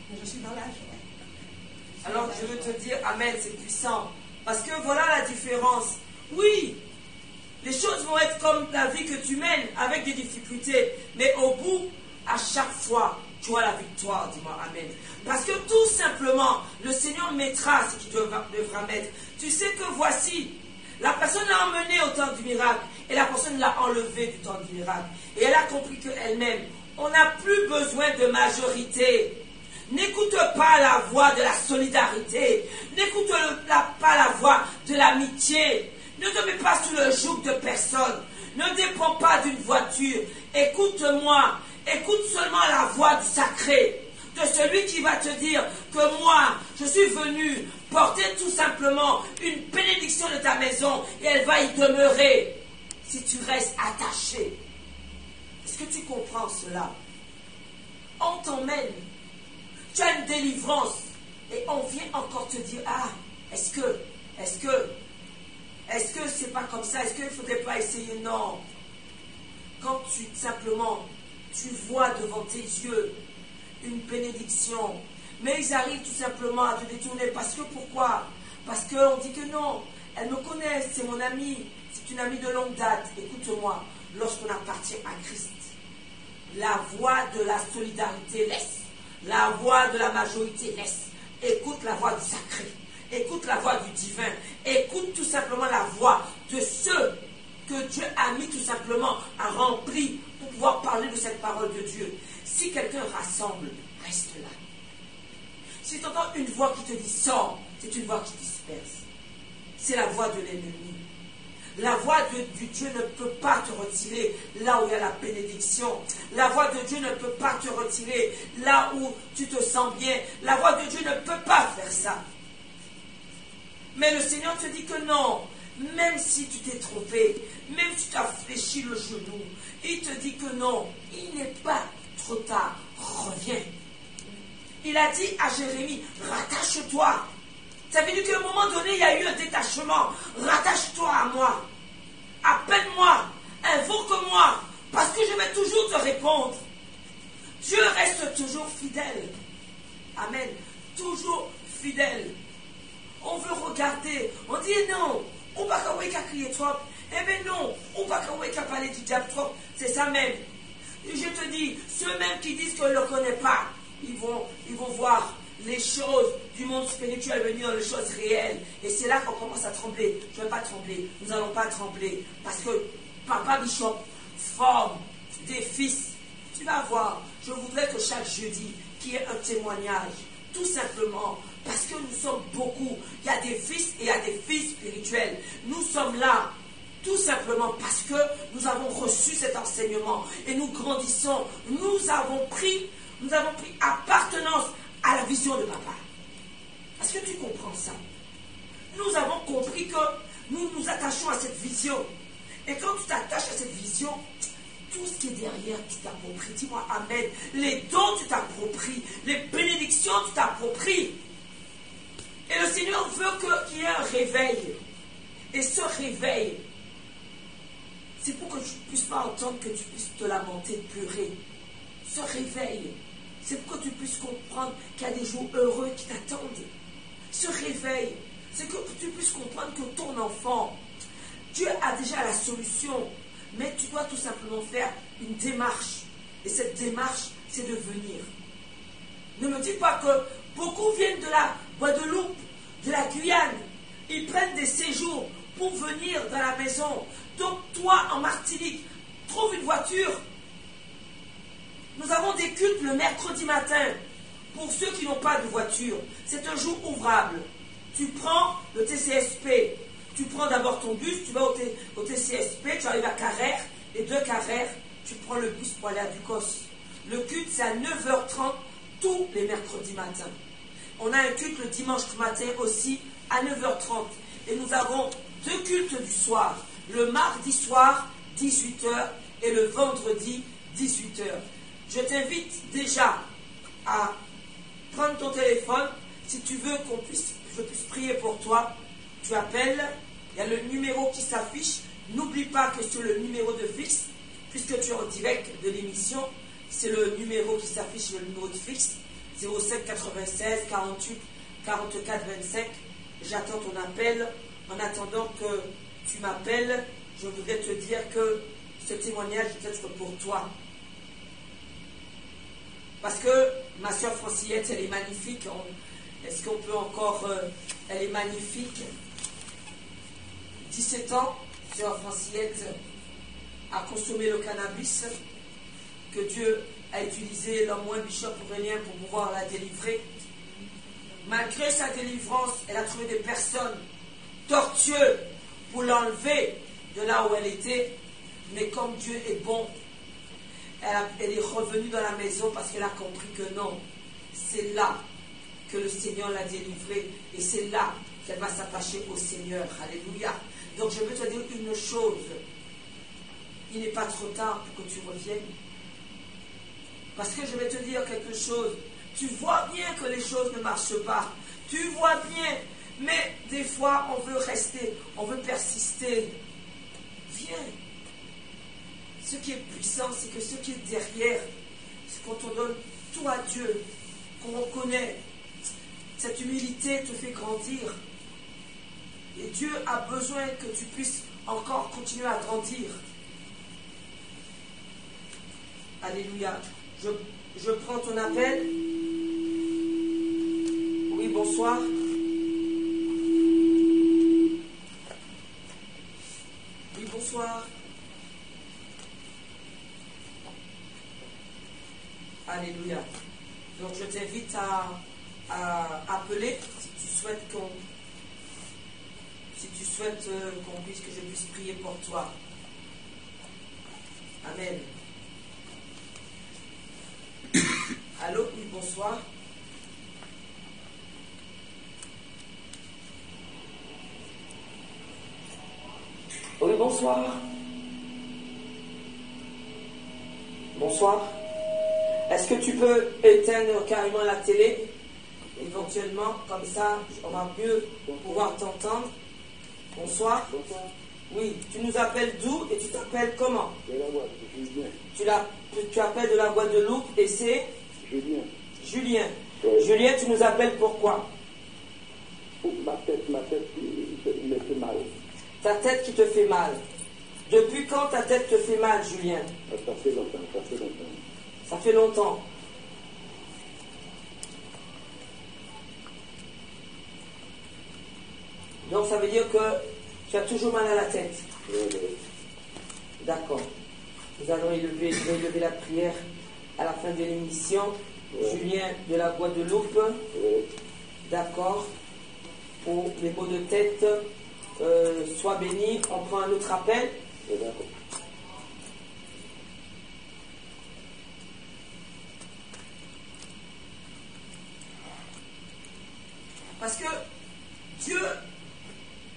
Speaker 2: mais je suis dans la joie.
Speaker 1: Alors je veux te dire, Amen, c'est puissant. Parce que voilà la différence. Oui, les choses vont être comme la vie que tu mènes, avec des difficultés. Mais au bout, à chaque fois, tu as la victoire, dis-moi Amen. Parce que tout simplement, le Seigneur mettra ce qu'il devra mettre. Tu sais que voici, la personne l'a emmené au temps du miracle et la personne l'a enlevé du temps du miracle. Et elle a compris qu'elle-même, on n'a plus besoin de majorité. N'écoute pas la voix de la solidarité. N'écoute pas la voix de l'amitié. Ne te mets pas sous le joug de personne. Ne dépends pas d'une voiture. Écoute-moi. Écoute seulement la voix du sacré. De celui qui va te dire que moi, je suis venu porter tout simplement une bénédiction de ta maison et elle va y demeurer si tu restes attaché. Est-ce que tu comprends cela? On t'emmène. Tu as une délivrance et on vient encore te dire, ah, est-ce que c'est pas comme ça? Est-ce qu'il ne faudrait pas essayer? Non. Quand tu vois devant tes yeux une bénédiction, mais ils arrivent tout simplement à te détourner. Parce que pourquoi? Parce qu'on dit que non, elle me connaît, c'est mon amie, c'est une amie de longue date. Écoute-moi, lorsqu'on appartient à Christ, la voix de la solidarité laisse. La voix de la majorité laisse. Écoute la voix du sacré. Écoute la voix du divin. Écoute tout simplement la voix de ceux que Dieu a mis tout simplement à remplir pour pouvoir parler de cette parole de Dieu. Si quelqu'un rassemble, reste là. Si tu entends une voix qui te dit sors, c'est une voix qui disperse. C'est la voix de l'ennemi. La voix du Dieu ne peut pas te retirer là où il y a la bénédiction. La voix de Dieu ne peut pas te retirer là où tu te sens bien. La voix de Dieu ne peut pas faire ça. Mais le Seigneur te dit que non. Même si tu t'es trompé, même si tu as fléchi le genou, il te dit que non, il n'est pas trop tard. Reviens. Il a dit à Jérémie, rattache-toi. Ça veut dire qu'à un moment donné, il y a eu un détachement. Rattache-toi à moi. Appelle-moi. Invoque-moi. Parce que je vais toujours te répondre. Dieu reste toujours fidèle. Amen. Toujours fidèle. On veut regarder. On dit non. On va pas crier trop. Eh bien non. On va pas parler du diable trop. C'est ça même. Et je te dis, ceux-mêmes qui disent qu'on ne le connaît pas, ils vont voir les choses du monde spirituel venir dans les choses réelles. Et c'est là qu'on commence à trembler. Je ne vais pas trembler. Nous n'allons pas trembler. Parce que Papa Bishop forme des fils. Tu vas voir. Je voudrais que chaque jeudi, qu'il y ait un témoignage. Tout simplement. Parce que nous sommes beaucoup. Il y a des fils et il y a des filles spirituelles. Nous sommes là. Tout simplement parce que nous avons reçu cet enseignement. Et nous grandissons. Nous avons pris appartenance à la vision de papa. Est-ce que tu comprends ça? Nous avons compris que nous nous attachons à cette vision. Et quand tu t'attaches à cette vision, tout ce qui est derrière, tu t'appropries. Dis-moi Amen. Les dons, tu t'appropries. Les bénédictions, tu t'appropries. Et le Seigneur veut qu'il y ait un réveil. Et ce réveil, c'est pour que tu ne puisses pas entendre, que tu puisses te lamenter, pleurer. Ce réveil, c'est pour que tu puisses comprendre qu'il y a des jours heureux qui t'attendent. Ce réveil, c'est que tu puisses comprendre que ton enfant, Dieu a déjà la solution, mais tu dois tout simplement faire une démarche. Et cette démarche, c'est de venir. Ne me dis pas que beaucoup viennent de la Guadeloupe, de la Guyane. Ils prennent des séjours pour venir dans la maison. Donc toi, en Martinique, trouve une voiture. Nous avons des cultes le mercredi matin. Pour ceux qui n'ont pas de voiture, c'est un jour ouvrable. Tu prends le TCSP. Tu prends d'abord ton bus, tu vas au TCSP, tu arrives à Carrère, et de Carrère, tu prends le bus pour aller à Ducos. Le culte, c'est à 9h30 tous les mercredis matins. On a un culte le dimanche matin aussi à 9h30. Et nous avons 2 cultes du soir. Le mardi soir, 18h, et le vendredi, 18h. Je t'invite déjà à prendre ton téléphone. Si tu veux je puisse prier pour toi, tu appelles. Il y a le numéro qui s'affiche. N'oublie pas que sur le numéro de fixe, puisque tu es en direct de l'émission, c'est le numéro qui s'affiche, le numéro de fixe, 07 96 48 44 25. J'attends ton appel. En attendant que tu m'appelles, je voudrais te dire que ce témoignage est peut-être pour toi. Parce que ma soeur Francillette, elle est magnifique. Est-ce qu'on peut encore... elle est magnifique. 17 ans, soeur Francillette a consommé le cannabis que Dieu a utilisé l'homme moins bishop Aurélien pour pouvoir la délivrer. Malgré sa délivrance, elle a trouvé des personnes tortueuses pour l'enlever de là où elle était. Mais comme Dieu est bon, elle est revenue dans la maison parce qu'elle a compris que non, c'est là que le Seigneur l'a délivrée et c'est là qu'elle va s'attacher au Seigneur. Alléluia. Donc je veux te dire une chose, il n'est pas trop tard pour que tu reviennes. Parce que je vais te dire quelque chose, tu vois bien que les choses ne marchent pas, tu vois bien, mais des fois on veut rester, on veut persister. Viens. Ce qui est puissant, c'est que ce qui est derrière, c'est quand on donne tout à Dieu, qu'on reconnaît. Cette humilité te fait grandir. Et Dieu a besoin que tu puisses encore continuer à grandir. Alléluia. Je prends ton appel. Oui, bonsoir. Oui, bonsoir. Alléluia. Donc je t'invite à appeler si tu souhaites qu'on puisse, que je puisse prier pour toi. Amen. Allô, oui, bonsoir. Oui, bonsoir. Bonsoir. Est-ce que tu peux éteindre carrément la télé, éventuellement, comme ça, on va mieux pouvoir t'entendre. Bonsoir.
Speaker 3: Bonsoir.
Speaker 1: Oui, tu nous appelles d'où et tu t'appelles comment?
Speaker 3: De la Guadeloupe, Julien.
Speaker 1: Tu appelles de la Guadeloupe et c'est
Speaker 3: Julien.
Speaker 1: Julien.
Speaker 3: Oui.
Speaker 1: Julien, tu nous appelles pourquoi?
Speaker 3: Ma tête me fait mal.
Speaker 1: Ta tête qui te fait mal. Depuis quand ta tête te fait mal, Julien?
Speaker 3: Ça fait longtemps.
Speaker 1: Ça fait longtemps. Donc ça veut dire que tu as toujours mal à la tête.
Speaker 3: Oui.
Speaker 1: D'accord. Nous allons élever la prière à la fin de l'émission.
Speaker 3: Oui.
Speaker 1: Julien de la Guadeloupe.
Speaker 3: Oui.
Speaker 1: D'accord. Pour les maux de tête, sois béni. On prend un autre appel.
Speaker 3: Oui, d'accord.
Speaker 1: Parce que Dieu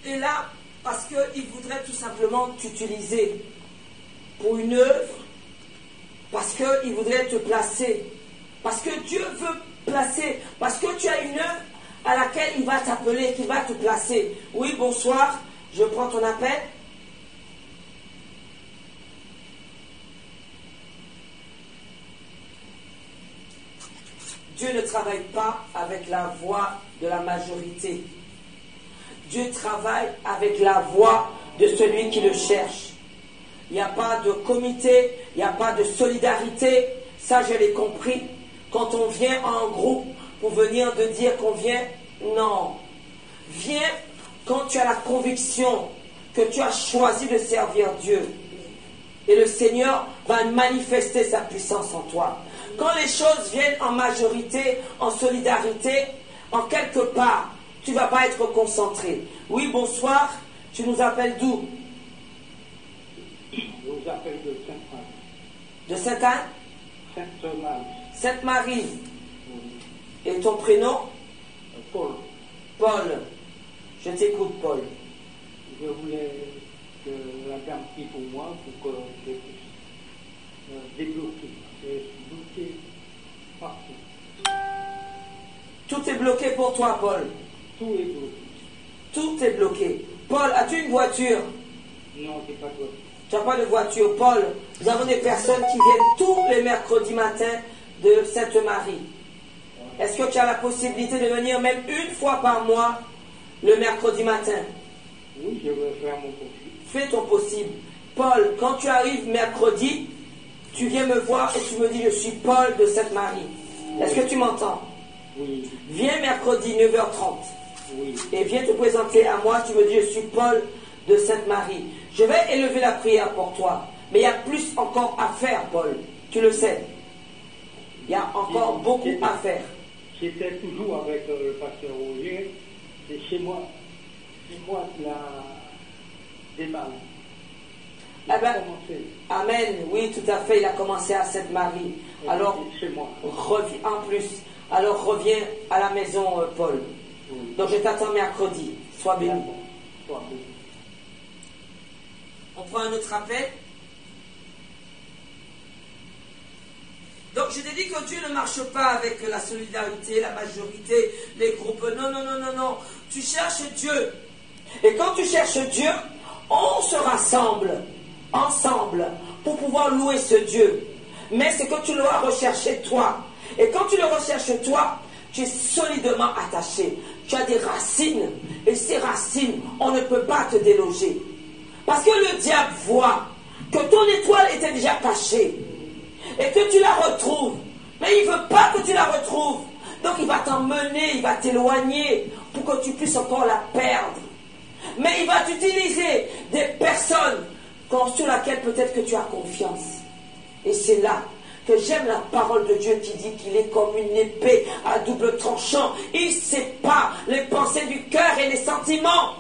Speaker 1: est là parce qu'il voudrait tout simplement t'utiliser pour une œuvre, parce qu'il voudrait te placer, parce que Dieu veut placer, parce que tu as une œuvre à laquelle il va t'appeler, qu'il va te placer. Oui, bonsoir, je prends ton appel. Dieu ne travaille pas avec la voix de la majorité. Dieu travaille avec la voix de celui qui le cherche. Il n'y a pas de comité, il n'y a pas de solidarité. Ça, je l'ai compris. Quand on vient en groupe pour venir de dire qu'on vient, non. Viens quand tu as la conviction que tu as choisi de servir Dieu. Et le Seigneur va manifester sa puissance en toi. Quand les choses viennent en majorité, en solidarité, en quelque part, tu ne vas pas être concentré. Oui, bonsoir. Tu nous appelles d'où?
Speaker 4: Je vous appelle de Sainte-Marie.
Speaker 1: De Sainte-Anne?
Speaker 4: Sainte-Marie.
Speaker 1: Sainte-Marie.
Speaker 4: Oui.
Speaker 1: Et ton prénom?
Speaker 4: Paul.
Speaker 1: Paul. Je t'écoute, Paul.
Speaker 4: Je voulais que la dame prie pour moi pour que je puisse débloquer. Je suis bloqué partout.
Speaker 1: Tout est bloqué pour toi, Paul.
Speaker 4: Tout est bloqué.
Speaker 1: Tout est bloqué. Paul, as-tu une voiture?
Speaker 4: Non, je n'ai pas de voiture.
Speaker 1: Tu n'as pas de voiture. Paul, nous avons des personnes qui viennent tous les mercredis matins de Sainte-Marie. Est-ce que tu as la possibilité de venir même une fois par mois le mercredi matin?
Speaker 4: Oui, je vais faire mon possible.
Speaker 1: Fais ton possible. Paul, quand tu arrives mercredi, tu viens me voir et tu me dis, je suis Paul de Sainte-Marie. Oui. Est-ce que tu m'entends?
Speaker 4: Oui.
Speaker 1: Viens mercredi 9h30.
Speaker 4: Oui.
Speaker 1: Et viens te présenter à moi, tu me dis, je suis Paul de Sainte-Marie. Je vais élever la prière pour toi. Mais il y a plus encore à faire, Paul. Tu le sais. Il y a encore beaucoup à faire.
Speaker 4: J'étais toujours avec le pasteur Roger. C'est chez moi. C'est moi qui l'a démarré.
Speaker 1: Eh ben, amen. Oui, tout à fait. Il a commencé à Sainte-Marie. Alors,
Speaker 4: chez moi.
Speaker 1: Reviens en plus. Alors, reviens à la maison, Paul.
Speaker 4: Oui.
Speaker 1: Donc, je t'attends mercredi. Sois béni.
Speaker 4: Sois béni.
Speaker 1: On prend un autre appel. Donc, je t'ai dit que Dieu ne marche pas avec la solidarité, la majorité, les groupes. Non, non, non, non, non. Tu cherches Dieu. Et quand tu cherches Dieu, on se rassemble ensemble pour pouvoir louer ce Dieu. Mais c'est que tu l'auras recherché toi. Et quand tu le recherches toi, tu es solidement attaché. Tu as des racines. Et ces racines, on ne peut pas te déloger. Parce que le diable voit que ton étoile était déjà cachée. Et que tu la retrouves. Mais il ne veut pas que tu la retrouves. Donc il va t'emmener, il va t'éloigner pour que tu puisses encore la perdre. Mais il va t'utiliser des personnes sur lesquelles peut-être que tu as confiance. Et c'est là que j'aime la parole de Dieu qui dit qu'il est comme une épée à double tranchant. Il sépare les pensées du cœur et les sentiments.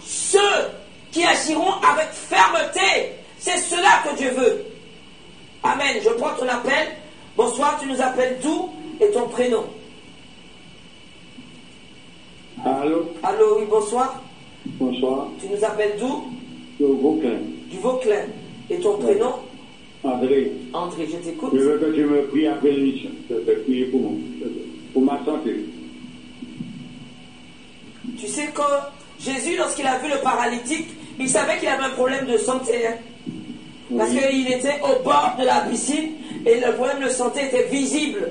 Speaker 1: Ceux qui agiront avec fermeté, c'est cela que Dieu veut. Amen. Je prends ton appel. Bonsoir, tu nous appelles d'où et ton prénom?
Speaker 3: Allô?
Speaker 1: Allô, oui, bonsoir.
Speaker 3: Bonsoir.
Speaker 1: Tu nous appelles d'où?
Speaker 3: Du Vauclin.
Speaker 1: Du Vauclin. Et ton prénom?
Speaker 3: André.
Speaker 1: André, je t'écoute.
Speaker 3: Je veux que tu me pries après l'émission. Je vais prier pour moi. Pour ma santé.
Speaker 1: Tu sais que Jésus, lorsqu'il a vu le paralytique, il savait qu'il avait un problème de santé. Hein? Parce qu'il était au bord de la piscine et le problème de santé était visible.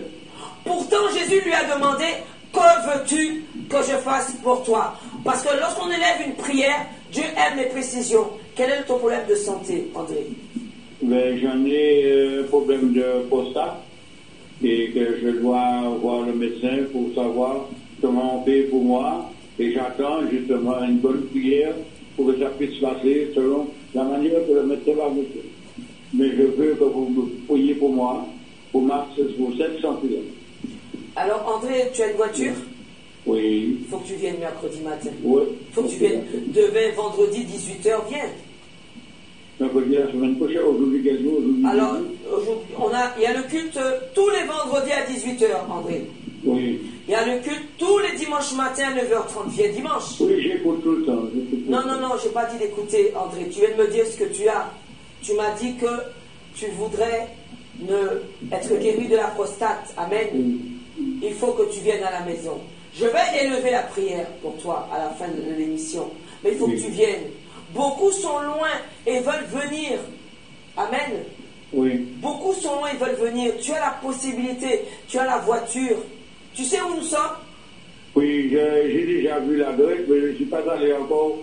Speaker 1: Pourtant, Jésus lui a demandé, que veux-tu que je fasse pour toi? Parce que lorsqu'on élève une prière, Dieu aime les précisions. Quel est ton problème de santé, André?
Speaker 3: Ben, j'en ai un problème de prostate et que je dois voir le médecin pour savoir comment on fait pour moi. Et j'attends justement une bonne prière pour que ça puisse passer selon la manière que le médecin va me faire. Mais je veux que vous me priez pour moi, pour cette santé-là.
Speaker 1: Alors, André, tu as une voiture?
Speaker 3: Oui.
Speaker 1: Il faut que tu viennes mercredi matin.
Speaker 3: Oui.
Speaker 1: Il faut que tu viennes demain, vendredi, 18h, viens.
Speaker 3: Mercredi, la semaine prochaine, aujourd'hui, quel jour?
Speaker 1: Alors, aujourd'hui, il y a le culte tous les vendredis à 18h, André.
Speaker 3: Oui.
Speaker 1: Il y a le culte tous les dimanches matin à 9h30. Viens dimanche.
Speaker 3: Oui, j'écoute tout le temps.
Speaker 1: Non, non, non, je n'ai pas dit d'écouter, André. Tu viens de me dire ce que tu as. Tu m'as dit que tu voudrais être guéri de la prostate. Amen. Il faut que tu viennes à la maison. Je vais élever la prière pour toi à la fin de l'émission. Mais il faut que tu viennes. Beaucoup sont loin et veulent venir. Amen.
Speaker 3: Oui.
Speaker 1: Beaucoup sont loin et veulent venir. Tu as la possibilité. Tu as la voiture. Tu sais où nous sommes?
Speaker 3: Oui, j'ai déjà vu l'adresse, mais je ne suis pas allé encore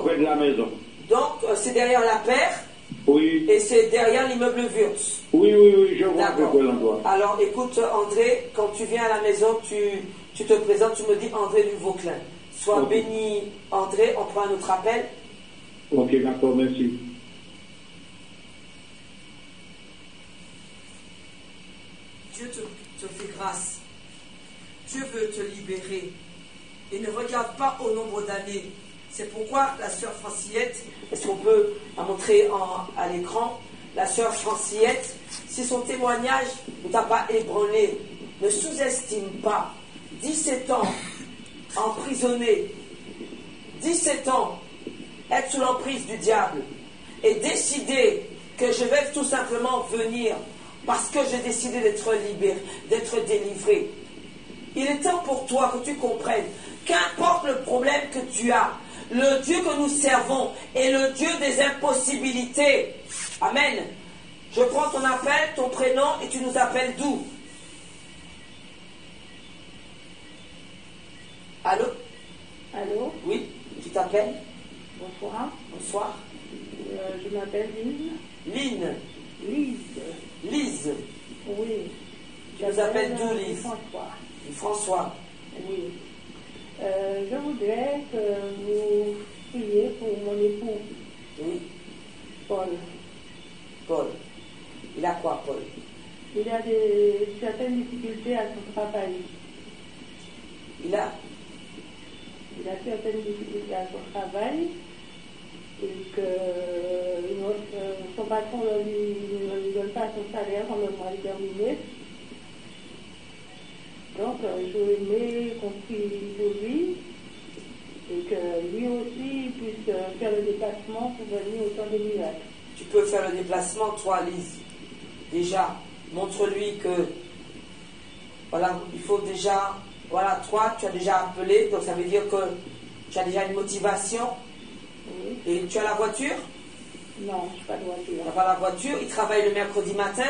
Speaker 3: près de la maison.
Speaker 1: Donc, c'est derrière la paire.
Speaker 3: Oui.
Speaker 1: Et c'est derrière l'immeuble Wurtz.
Speaker 3: Oui, je vois un peu l'endroit.
Speaker 1: Alors, écoute, André, quand tu viens à la maison, tu te présentes, tu me dis André du Vauclin. Sois
Speaker 3: Ok.
Speaker 1: béni, André. On prend un autre appel.
Speaker 3: Ok, d'accord, merci.
Speaker 1: Dieu te fait grâce. Dieu veut te libérer. Et ne regarde pas au nombre d'années. C'est pourquoi la sœur Francillette, est-ce qu'on peut la montrer à l'écran? La sœur Francillette, si son témoignage ne t'a pas ébranlé, ne sous-estime pas. 17 ans emprisonné, 17 ans être sous l'emprise du diable et décider que je vais tout simplement venir parce que j'ai décidé d'être libéré, d'être délivré. Il est temps pour toi que tu comprennes qu'importe le problème que tu as, le Dieu que nous servons est le Dieu des impossibilités. Amen. Je prends ton appel, ton prénom et tu nous appelles d'où? Allô?
Speaker 5: Allô,
Speaker 1: Oui, tu t'appelles?
Speaker 5: bonsoir.
Speaker 1: Bonsoir.
Speaker 5: Je m'appelle
Speaker 1: Lynn.
Speaker 5: Lise.
Speaker 1: Lise.
Speaker 5: Oui.
Speaker 1: Tu nous appelles d'où, Lise?
Speaker 5: François.
Speaker 1: François.
Speaker 5: Oui. Je voudrais que vous priez pour mon époux,
Speaker 1: Oui,
Speaker 5: Paul.
Speaker 1: Paul. Il a quoi, Paul?
Speaker 5: Il a certaines difficultés à son travail.
Speaker 1: Il a
Speaker 5: Certaines difficultés à son travail et que son patron ne lui donne pas son salaire en le mois terminé. Donc, j'aurais aimé qu'on prie pour lui et que lui aussi puisse faire le déplacement pour venir au temps des miracles.
Speaker 1: Tu peux faire le déplacement, toi, Lise. Déjà, montre-lui que, voilà, il faut déjà, voilà, toi, tu as déjà appelé, donc ça veut dire que tu as déjà une motivation.
Speaker 5: Oui.
Speaker 1: Et tu as la voiture?
Speaker 5: Non, je n'ai pas de voiture.
Speaker 1: Tu n'as pas la voiture, il travaille le mercredi matin.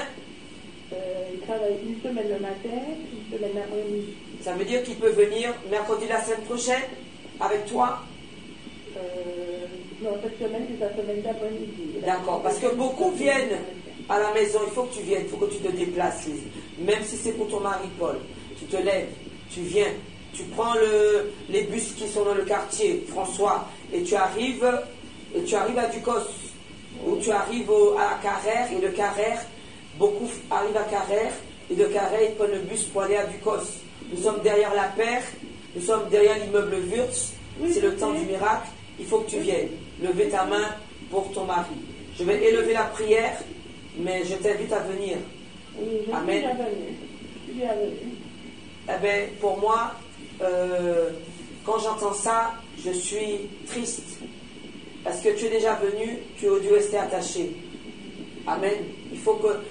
Speaker 5: Il travaille une semaine le matin, une semaine l'après-midi.
Speaker 1: Ça veut dire qu'il peut venir mercredi la semaine prochaine avec toi?
Speaker 5: Non, cette semaine, c'est sa semaine d'après-midi.
Speaker 1: D'accord, parce que beaucoup viennent à la maison, il faut que tu viennes, il faut que tu te déplaces, Lise. Même si c'est pour ton mari, Paul. Tu te lèves, tu viens, tu prends les bus qui sont dans le quartier, François, et tu arrives à Ducos, ou tu arrives à la Carrère, et de Carrère, beaucoup arrivent à Carrère, et de Carrère, ils prennent le bus pour aller à Ducos. Nous sommes derrière la paire, nous sommes derrière l'immeuble Wurtz, c'est le temps du miracle, il faut que tu viennes. Levez ta main pour ton mari. Je vais élever la prière, mais je t'invite à venir.
Speaker 5: Oui, je
Speaker 1: Amen.
Speaker 5: suis déjà venue. Je suis déjà venue.
Speaker 1: Eh bien, pour moi, quand j'entends ça, je suis triste. Parce que tu es déjà venu, tu aurais dû rester attaché. Amen. Il faut que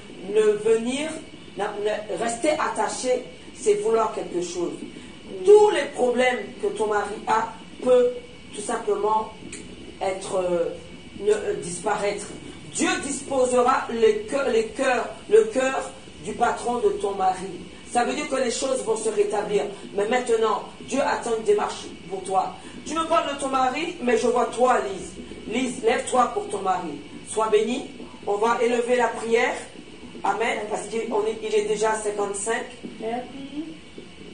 Speaker 1: rester attaché, c'est vouloir quelque chose. Tous les problèmes que ton mari a peuvent tout simplement disparaître. Dieu disposera le cœur du patron de ton mari. Ça veut dire que les choses vont se rétablir. Mais maintenant, Dieu attend une démarche pour toi. Tu me parles de ton mari, mais je vois toi, Lise. Lise, lève-toi pour ton mari. Sois béni. On va élever la prière. Amen. Parce qu'il est déjà 55.
Speaker 5: Merci.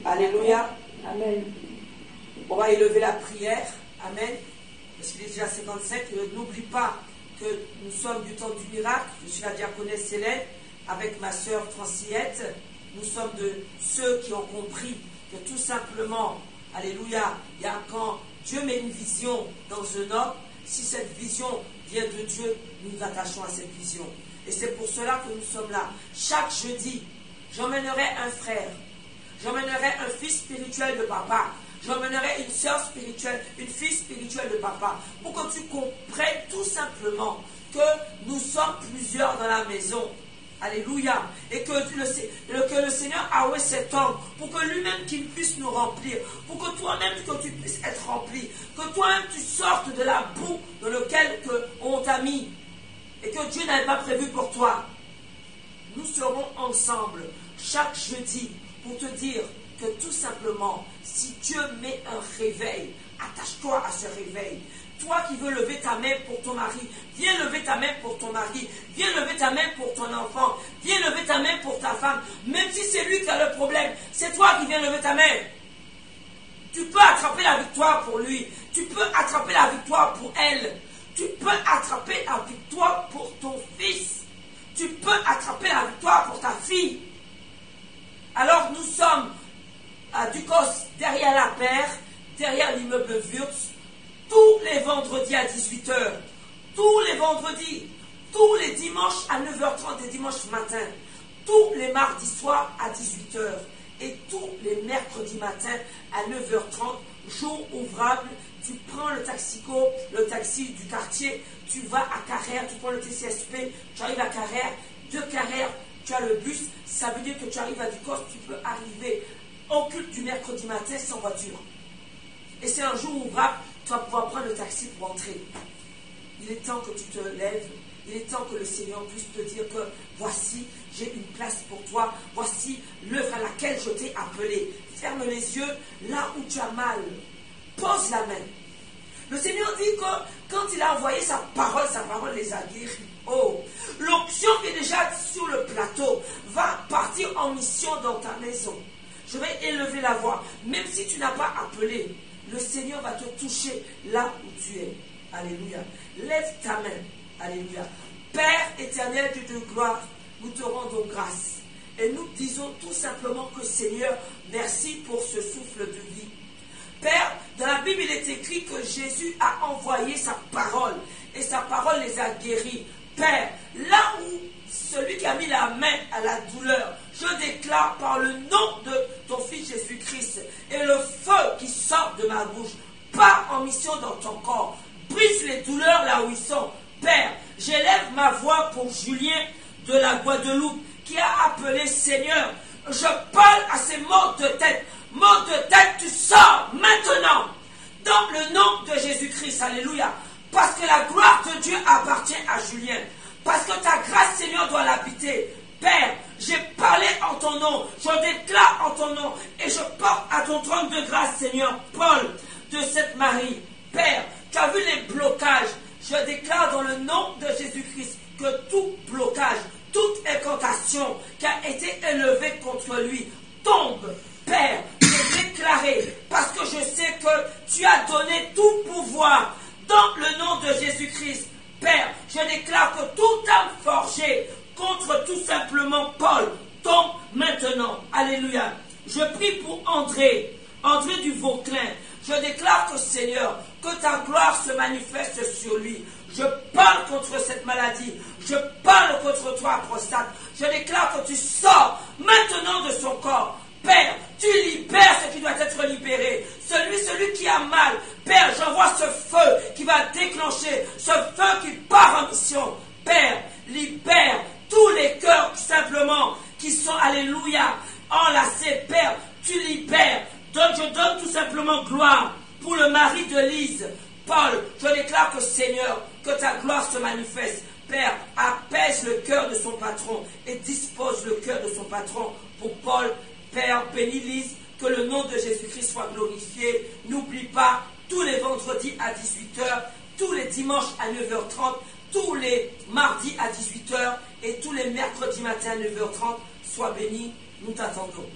Speaker 1: Alléluia.
Speaker 5: Amen.
Speaker 1: On va élever la prière. Amen. Parce qu'il est déjà 55. N'oublie pas que nous sommes du temps du miracle. Je suis la diaconesse Hélène avec ma sœur Francillette. Nous sommes de ceux qui ont compris que tout simplement, alléluia, il y a quand Dieu met une vision dans un homme, si cette vision vient de Dieu, nous nous attachons à cette vision. Et c'est pour cela que nous sommes là. Chaque jeudi, j'emmènerai un frère, j'emmènerai un fils spirituel de papa, j'emmènerai une sœur spirituelle, une fille spirituelle de papa, pour que tu comprennes tout simplement que nous sommes plusieurs dans la maison. Alléluia. Et que le Seigneur a oué cet homme pour que lui-même qu'il puisse nous remplir. Pour que toi-même que tu puisses être rempli. Que toi-même tu sortes de la boue dans laquelle on t'a mis. Et que Dieu n'avait pas prévu pour toi. Nous serons ensemble chaque jeudi pour te dire que tout simplement, si Dieu met un réveil, attache-toi à ce réveil. Toi qui veux lever ta main pour ton mari, viens lever ta main pour ton mari, viens lever ta main pour ton enfant, viens lever ta main pour ta femme. Même si c'est lui qui a le problème, c'est toi qui viens lever ta main. Tu peux attraper la victoire pour lui. Tu peux attraper la victoire pour elle. Tu peux attraper la victoire pour ton fils. Tu peux attraper la victoire pour ta fille. Alors nous sommes à Ducos, derrière la paire, derrière l'immeuble Wurtz, tous les vendredis à 18h. Tous les vendredis. Tous les dimanches à 9h30 et dimanche matin. Tous les mardis soirs à 18h. Et tous les mercredis matins à 9h30, jour ouvrable, tu prends le taxico, le taxi du quartier, tu vas à Carrère, tu prends le TCSP, tu arrives à Carrère, de Carrère, tu as le bus, ça veut dire que tu arrives à Ducos, tu peux arriver au culte du mercredi matin sans voiture. Et c'est un jour ouvrable, tu vas pouvoir prendre le taxi pour entrer. Il est temps que tu te lèves. Il est temps que le Seigneur puisse te dire que voici, j'ai une place pour toi. Voici l'œuvre à laquelle je t'ai appelé. Ferme les yeux là où tu as mal. Pose la main. Le Seigneur dit que quand il a envoyé sa parole les a guéris. Oh, l'onction qui est déjà sur le plateau va partir en mission dans ta maison. Je vais élever la voix. Même si tu n'as pas appelé, le Seigneur va te toucher là où tu es. Alléluia. Lève ta main. Alléluia. Père éternel, Dieu de gloire, nous te rendons grâce. Et nous disons tout simplement que Seigneur, merci pour ce souffle de vie. Père, dans la Bible, il est écrit que Jésus a envoyé sa parole. Et sa parole les a guéris. Père, là où celui qui a mis la main à la douleur, je déclare par le nom de ton Fils Jésus-Christ et le feu qui sort de ma bouche, pars en mission dans ton corps. Brise les douleurs là où ils sont. Père, j'élève ma voix pour Julien de la Guadeloupe qui a appelé Seigneur. Je parle à ces maux de tête. Maux de tête, tu sors maintenant. Dans le nom de Jésus-Christ. Alléluia. Parce que la gloire de Dieu appartient à Julien. Parce que ta grâce, Seigneur, doit l'habiter. Père, j'ai parlé en ton nom. Je déclare en ton nom. Et je porte à ton trône de grâce, Seigneur, Paul de cette Marie. Père, tu as vu les blocages. Je déclare dans le nom de Jésus-Christ que tout blocage, toute incantation qui a été élevée contre lui tombe. Père, je déclaré, parce que je sais que tu as donné tout pouvoir dans le nom de Jésus-Christ. Père, je déclare que toute âme forgée contre tout simplement Paul tombe maintenant. Alléluia. Je prie pour André du Vauclin. Je déclare que Seigneur, que ta gloire se manifeste sur lui. Je parle contre cette maladie. Je parle contre toi, prostate. Je déclare que tu sors maintenant de son corps. Père, tu libères ce qui doit être libéré. Celui qui a mal. Père, j'envoie ce feu qui va déclencher, ce feu qui part en mission. Père, libère tous les cœurs simplement qui sont, alléluia, enlacés. Père, tu libères. Donc je donne tout simplement gloire pour le mari de Lise. Paul, je déclare que Seigneur, que ta gloire se manifeste. Père, apaise le cœur de son patron et dispose le cœur de son patron pour Paul. Père, bénis Lise, que le nom de Jésus-Christ soit glorifié. N'oublie pas, tous les vendredis à 18h, tous les dimanches à 9h30, tous les mardis à 18h et tous les mercredis matin à 9h30, sois béni, nous t'attendons.